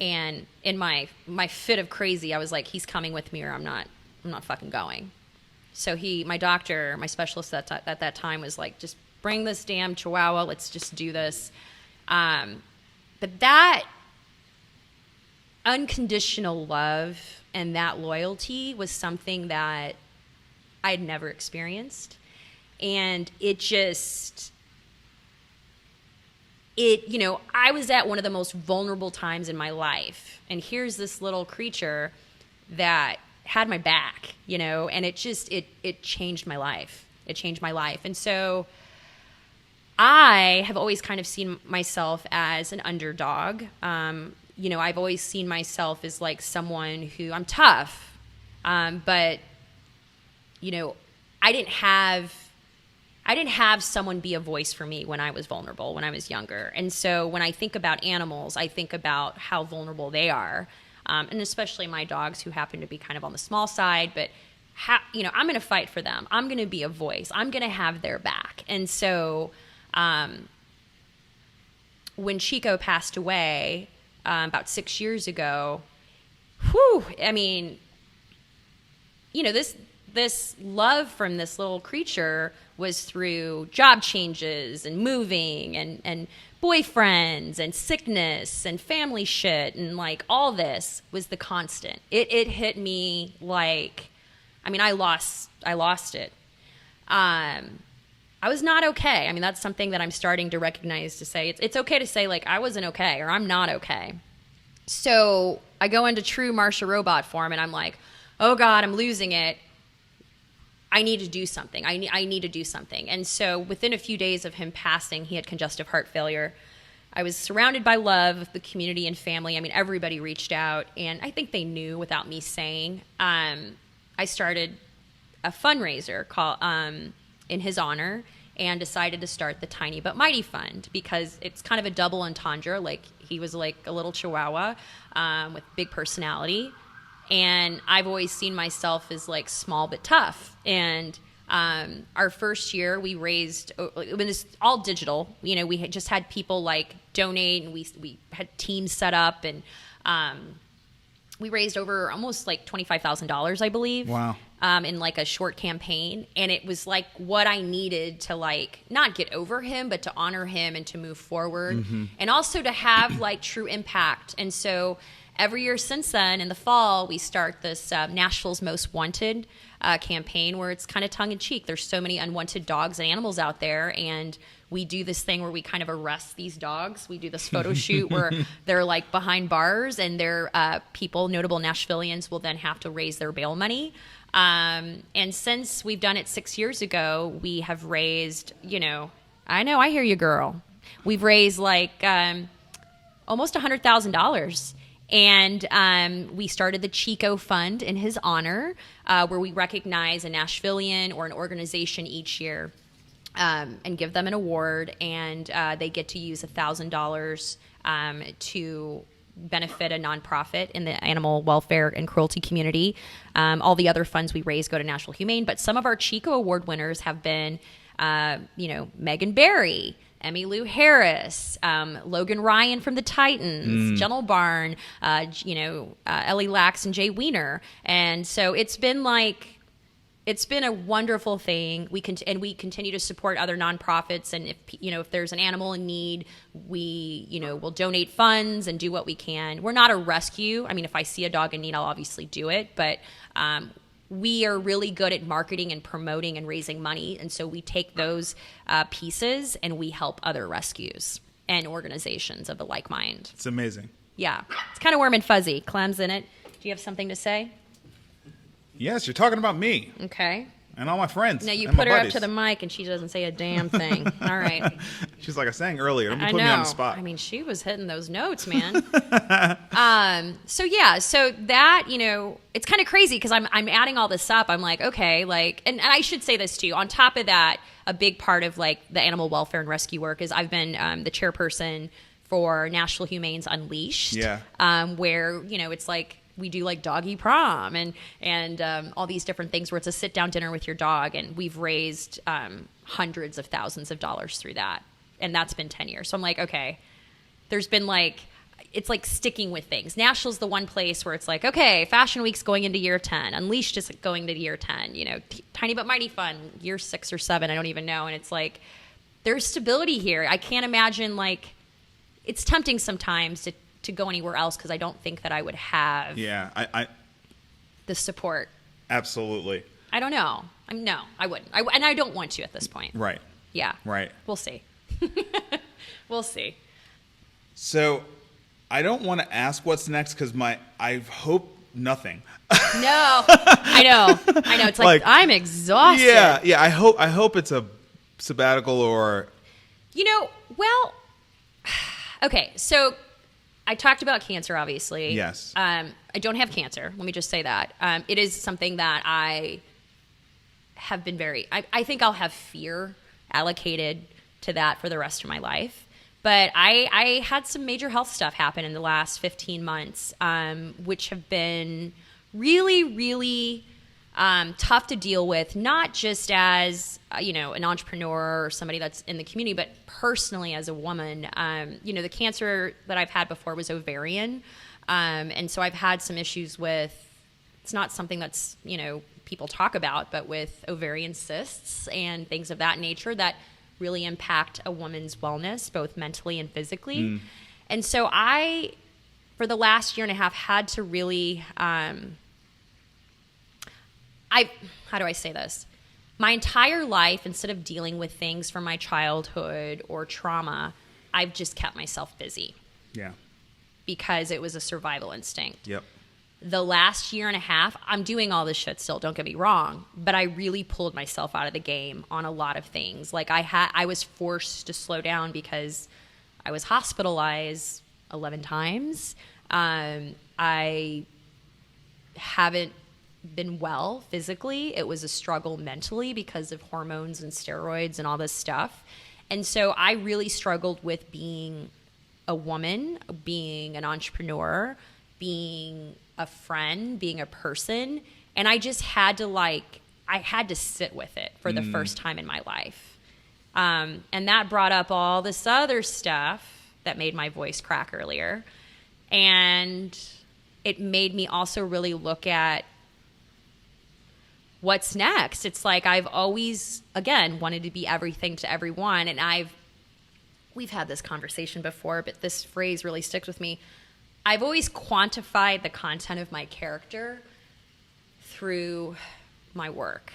And in my fit of crazy, I was like, he's coming with me or I'm not fucking going. So my doctor, my specialist at that time was like, just bring this damn Chihuahua. Let's just do this. But that unconditional love and that loyalty was something that I had never experienced. And I was at one of the most vulnerable times in my life. And here's this little creature that had my back, and it changed my life. It changed my life. And so I have always kind of seen myself as an underdog. I've always seen myself as like someone who I'm tough. But I didn't have someone be a voice for me when I was vulnerable, when I was younger. And so when I think about animals, I think about how vulnerable they are. And especially my dogs who happen to be kind of on the small side, but I'm going to fight for them. I'm going to be a voice. I'm going to have their back. And so when Chico passed away about 6 years ago, this love from this little creature was through job changes and moving and boyfriends and sickness and family shit, and like all this was the constant. It hit me like, I lost it. I was not okay. That's something that I'm starting to recognize, to say it's okay to say like I wasn't okay or I'm not okay. So I go into true Marcia robot form and I'm like, oh God, I'm losing it. I need to do something. I need to do something. And so within a few days of him passing, he had congestive heart failure. I was surrounded by love of the community and family. Everybody reached out, and I think they knew without me saying. I started a fundraiser in his honor and decided to start the Tiny But Mighty Fund because it's kind of a double entendre. Like, he was like a little Chihuahua with big personality. And I've always seen myself as like small but tough. And our first year we raised, it was all digital. We had just had people like donate, and we had teams set up, and we raised over almost like $25,000, I believe. Wow. In like a short campaign. And it was like what I needed to like not get over him, but to honor him and to move forward. And also to have like true impact. And so every year since then, in the fall, we start this Nashville's Most Wanted campaign where it's kind of tongue in cheek. There's so many unwanted dogs and animals out there. And we do this thing where we kind of arrest these dogs. We do this photo shoot where they're like behind bars, and their people, notable Nashvillians, will then have to raise their bail money. And since we've done it 6 years ago, we have raised, I hear you, girl. We've raised like almost $100,000. And we started the Chico Fund in his honor, where we recognize a Nashvillian or an organization each year. And give them an award, and they get to use $1,000 to benefit a nonprofit in the animal welfare and cruelty community. All the other funds we raise go to Nashville Humane, but some of our Chico Award winners have been, Megan Barry, Emmy Lou Harris, Logan Ryan from the Titans, Gentle Barn, Ellie Lax and Jay Weiner, and so it's been a wonderful thing. We continue to support other nonprofits, and if there's an animal in need, we will donate funds and do what we can. We're not a rescue. I mean, if I see a dog in need, I'll obviously do it, but we are really good at marketing and promoting and raising money, and so we take those pieces and we help other rescues and organizations of the like mind. It's amazing. Yeah, it's kind of warm and fuzzy. Clem's in it. Do you have something to say? Yes, you're talking about me. Okay. And all my friends. No, you and put my her buddies. up to the mic and she doesn't say a damn thing. All right. She's like I sang earlier. Don't be I putting know. me on the spot. I mean, she was hitting those notes, man. So that, it's kind of crazy because I'm adding all this up. I'm like, okay, and I should say this too. On top of that, a big part of like the animal welfare and rescue work is I've been the chairperson for Nashville Humane's Unleashed. Yeah. Where, it's like, we do like doggy prom and all these different things where it's a sit down dinner with your dog, and we've raised hundreds of thousands of dollars through that, and that's been 10 years. So I'm like, okay, there's been it's like sticking with things. Nashville's the one place where it's like, okay, Fashion Week's going into year 10, Unleashed is going to year 10, Tiny But Mighty Fun year 6 or 7, I don't even know, and it's like there's stability here. I can't imagine it's tempting sometimes to go anywhere else because I don't think that I would have the support. Absolutely. I don't know. No, I wouldn't. And I don't want to at this point. Right. Yeah. Right. We'll see. We'll see. So I don't want to ask what's next because I hope nothing. No. I know. It's like I'm exhausted. Yeah. I hope it's a sabbatical or. Well, okay. So I talked about cancer, obviously. Yes. I don't have cancer. Let me just say that. It is something that I have been I think I'll have fear allocated to that for the rest of my life. But I had some major health stuff happen in the last 15 months, which have been really, really tough to deal with, not just as an entrepreneur or somebody that's in the community, but personally as a woman. The cancer that I've had before was ovarian, and so I've had some issues with. It's not something that's people talk about, but with ovarian cysts and things of that nature that really impact a woman's wellness, both mentally and physically. And so I, for the last year and a half, had to really. How do I say this? My entire life, instead of dealing with things from my childhood or trauma, I've just kept myself busy. Yeah. Because it was a survival instinct. Yep. The last year and a half, I'm doing all this shit still, don't get me wrong, but I really pulled myself out of the game on a lot of things. I was forced to slow down because I was hospitalized 11 times. I haven't been well physically. It was a struggle mentally because of hormones and steroids and all this stuff. And so I really struggled with being a woman, being an entrepreneur, being a friend, being a person. And I just had to I had to sit with it for the first time in my life. And that brought up all this other stuff that made my voice crack earlier. And it made me also really look at what's next. It's like I've always, again, wanted to be everything to everyone. And we've had this conversation before, but this phrase really sticks with me. I've always quantified the content of my character through my work.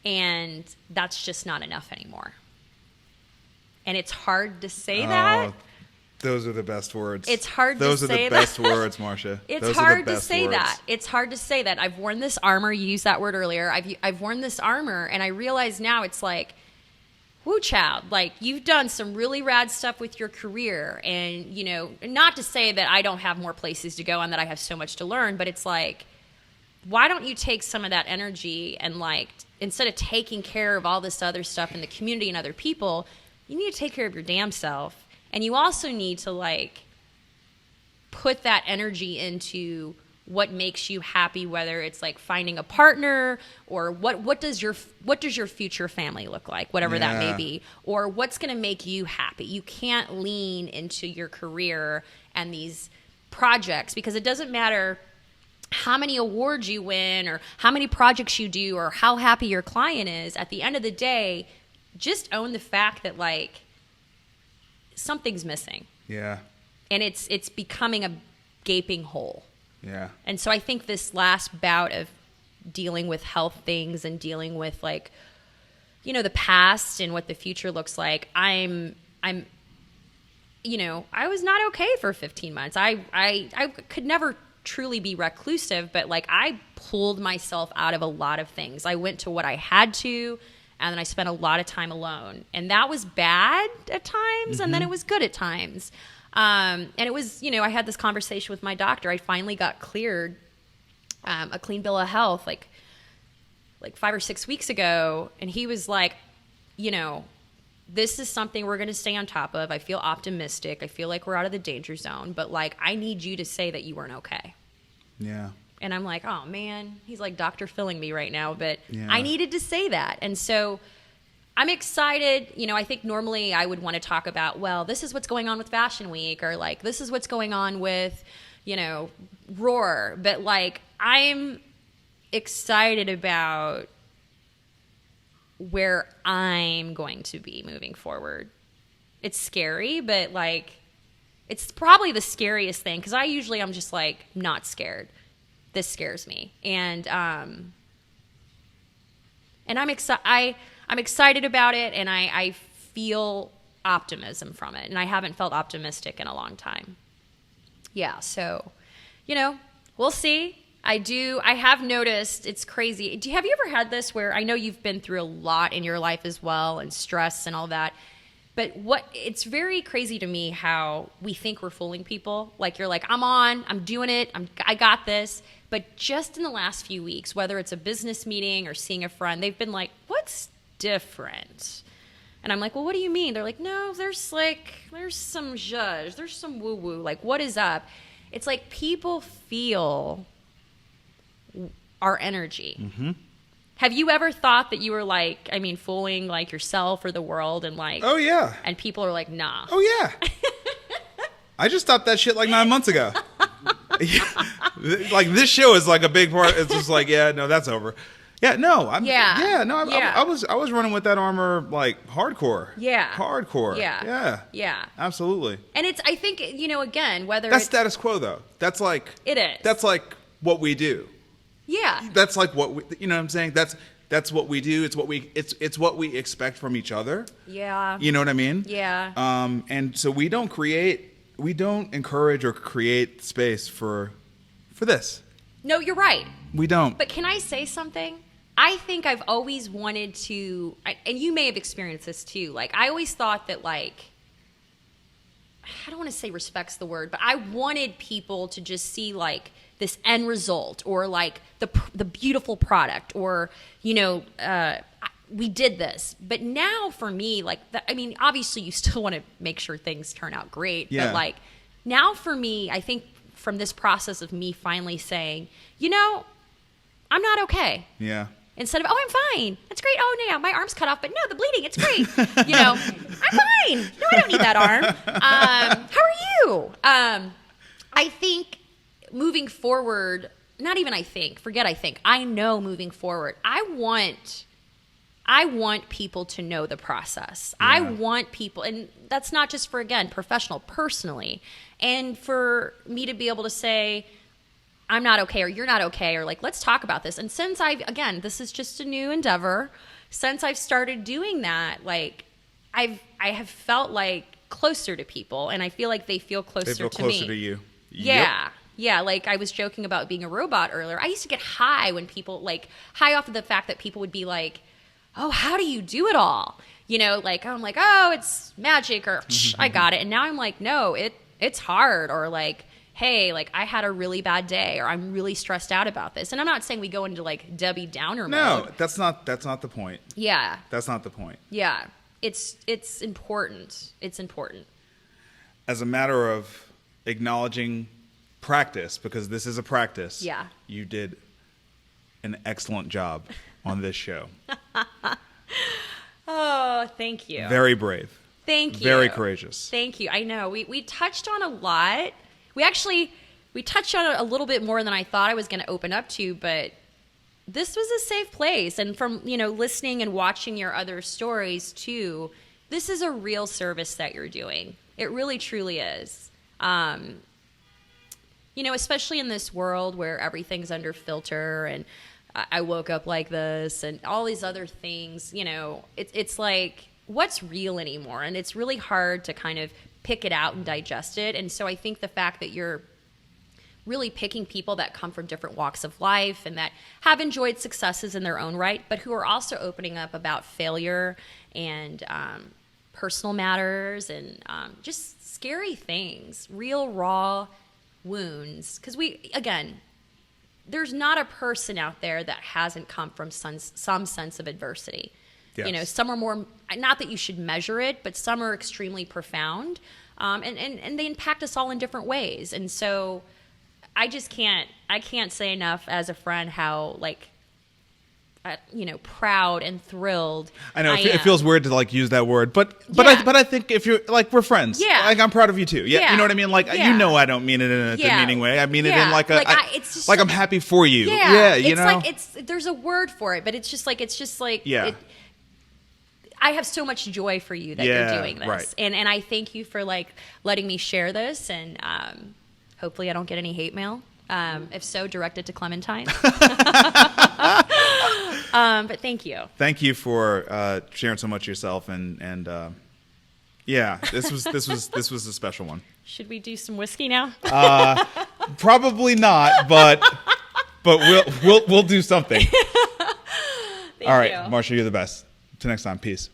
And that's just not enough anymore. And it's hard to say that. Those are the best words. It's hard to say that. Those are the best words, Marcia. It's hard to say that. It's hard to say that. I've worn this armor. You used that word earlier. I've worn this armor, and I realize now it's like, woo, child. Like, you've done some really rad stuff with your career, and, you know, not to say that I don't have more places to go and that I have so much to learn, but it's like, why don't you take some of that energy and, like, instead of taking care of all this other stuff in the community and other people, you need to take care of your damn self. And you also need to, like, put that energy into what makes you happy, whether it's like finding a partner or what does your future family look like, whatever that may be, or what's going to make you happy. You can't lean into your career and these projects, because it doesn't matter how many awards you win or how many projects you do or how happy your client is. At the end of the day, just own the fact that, like, something's missing. Yeah. And it's becoming a gaping hole. Yeah. And so I think this last bout of dealing with health things and dealing with, like, you know, the past and what the future looks like, I'm you know, I was not okay for 15 months. I could never truly be reclusive, but, like, I pulled myself out of a lot of things. I went to what I had to, and then I spent a lot of time alone. And that was bad at times, and then it was good at times. And it was, you know, I had this conversation with my doctor. I finally got cleared a clean bill of health like 5 or 6 weeks ago. And he was like, you know, this is something we're going to stay on top of. I feel optimistic. I feel like we're out of the danger zone. But, like, I need you to say that you weren't okay. Yeah. And I'm like, oh, man, he's like Dr. Philling me right now. But yeah. I needed to say that. And so I'm excited. You know, I think normally I would want to talk about, well, this is what's going on with Fashion Week, or, like, this is what's going on with, you know, Roar. But, like, I'm excited about where I'm going to be moving forward. It's scary, but, like, it's probably the scariest thing, because I'm just, like, not scared. This scares me. And I'm excited about it, and I feel optimism from it. And I haven't felt optimistic in a long time. Yeah, so, you know, we'll see. I have noticed, it's crazy. Have you ever had this where, I know you've been through a lot in your life as well, and stress and all that, but it's very crazy to me how we think we're fooling people. Like, you're like, I'm doing it, I got this. But just in the last few weeks, whether it's a business meeting or seeing a friend, they've been like, what's different? And I'm like, well, what do you mean? They're like, no, there's some zhuzh, there's some woo-woo. Like, what is up? It's like people feel our energy. Mm-hmm. Have you ever thought that you were, like, I mean, fooling, like, yourself or the world, and, like, oh yeah, and people are like, nah. Oh yeah. I just stopped that shit like 9 months ago. Like, this show is like a big part. It's just like, yeah, no, that's over. Yeah, no, I was running with that armor, like, hardcore. Yeah. Hardcore. Yeah. Yeah. Yeah. Absolutely. And I think, you know, again, whether that's status quo, though. That's like, it is. That's like what we do. Yeah. That's like what we, you know what I'm saying? That's what we do. It's what we expect from each other. Yeah. You know what I mean? Yeah. And so we don't encourage or create space for this. No, you're right. We don't. But can I say something? I think I've always wanted to, and you may have experienced this too. Like, I always thought that, like, I don't want to say respect's the word, but I wanted people to just see, like, this end result, or, like, the beautiful product, or, you know, we did this. But now for me, like, I mean, obviously you still want to make sure things turn out great. Yeah. But, like, now for me, I think from this process of me finally saying, you know, I'm not okay. Yeah. Instead of, oh, I'm fine. That's great. Oh, no, my arm's cut off, but no, the bleeding, it's great. You know, I'm fine. No, I don't need that arm. How are you? I think moving forward, not even I know moving forward, I want people to know the process. Yeah. I want people, and that's not just for, again, professional, personally, and for me to be able to say, I'm not okay, or you're not okay, or like, let's talk about this. And since this is just a new endeavor, since I've started doing that, like, I have felt like closer to people, and I feel like they feel closer to me. They feel closer to you. Yeah. Yep. Yeah, like I was joking about being a robot earlier. I used to get high when people, like, high off of the fact that people would be like, oh, how do you do it all? You know, like, I'm like, oh, it's magic, or I got it. And now I'm like, no, it's hard, or like, hey, like, I had a really bad day, or I'm really stressed out about this. And I'm not saying we go into like Debbie Downer mode. No, that's not the point. Yeah. That's not the point. Yeah. It's important. It's important. As a matter of acknowledging practice, because this is a practice. Yeah. You did an excellent job on this show. Oh, thank you. Very brave. Thank you. Very courageous. Thank you. I know. We touched on a lot. We touched on it a little bit more than I thought I was going to open up to, but this was a safe place. And from, listening and watching your other stories too, this is a real service that you're doing. It really, truly is. Especially in this world where everything's under filter, and I woke up like this and all these other things, it's like, what's real anymore? And it's really hard to kind of pick it out and digest it. And so I think the fact that you're really picking people that come from different walks of life and that have enjoyed successes in their own right, but who are also opening up about failure and personal matters and just scary things, real raw wounds. Because there's not a person out there that hasn't come from some sense of adversity. Yes. Some are more, not that you should measure it, but some are extremely profound. And they impact us all in different ways. And so I can't say enough as a friend how, like, proud and thrilled. I know it feels weird to like use that word, but I think if you're like, we're friends. Yeah. Like, I'm proud of you too. Yeah. Yeah. You know what I mean? Like, Yeah. I don't mean it in a demeaning way. I mean it in like a, like, it's just like I'm happy for you. Yeah. You it's know? like, there's a word for it, but it's just like, yeah. I have so much joy for you that you're doing this. Right. And I thank you for like letting me share this, and hopefully I don't get any hate mail. If so, direct it to Clementine. But thank you. Thank you for sharing so much of yourself, and this was a special one. Should we do some whiskey now? Probably not, but we'll do something. Thank All right, you. Marcia, you're the best. Till next time, peace.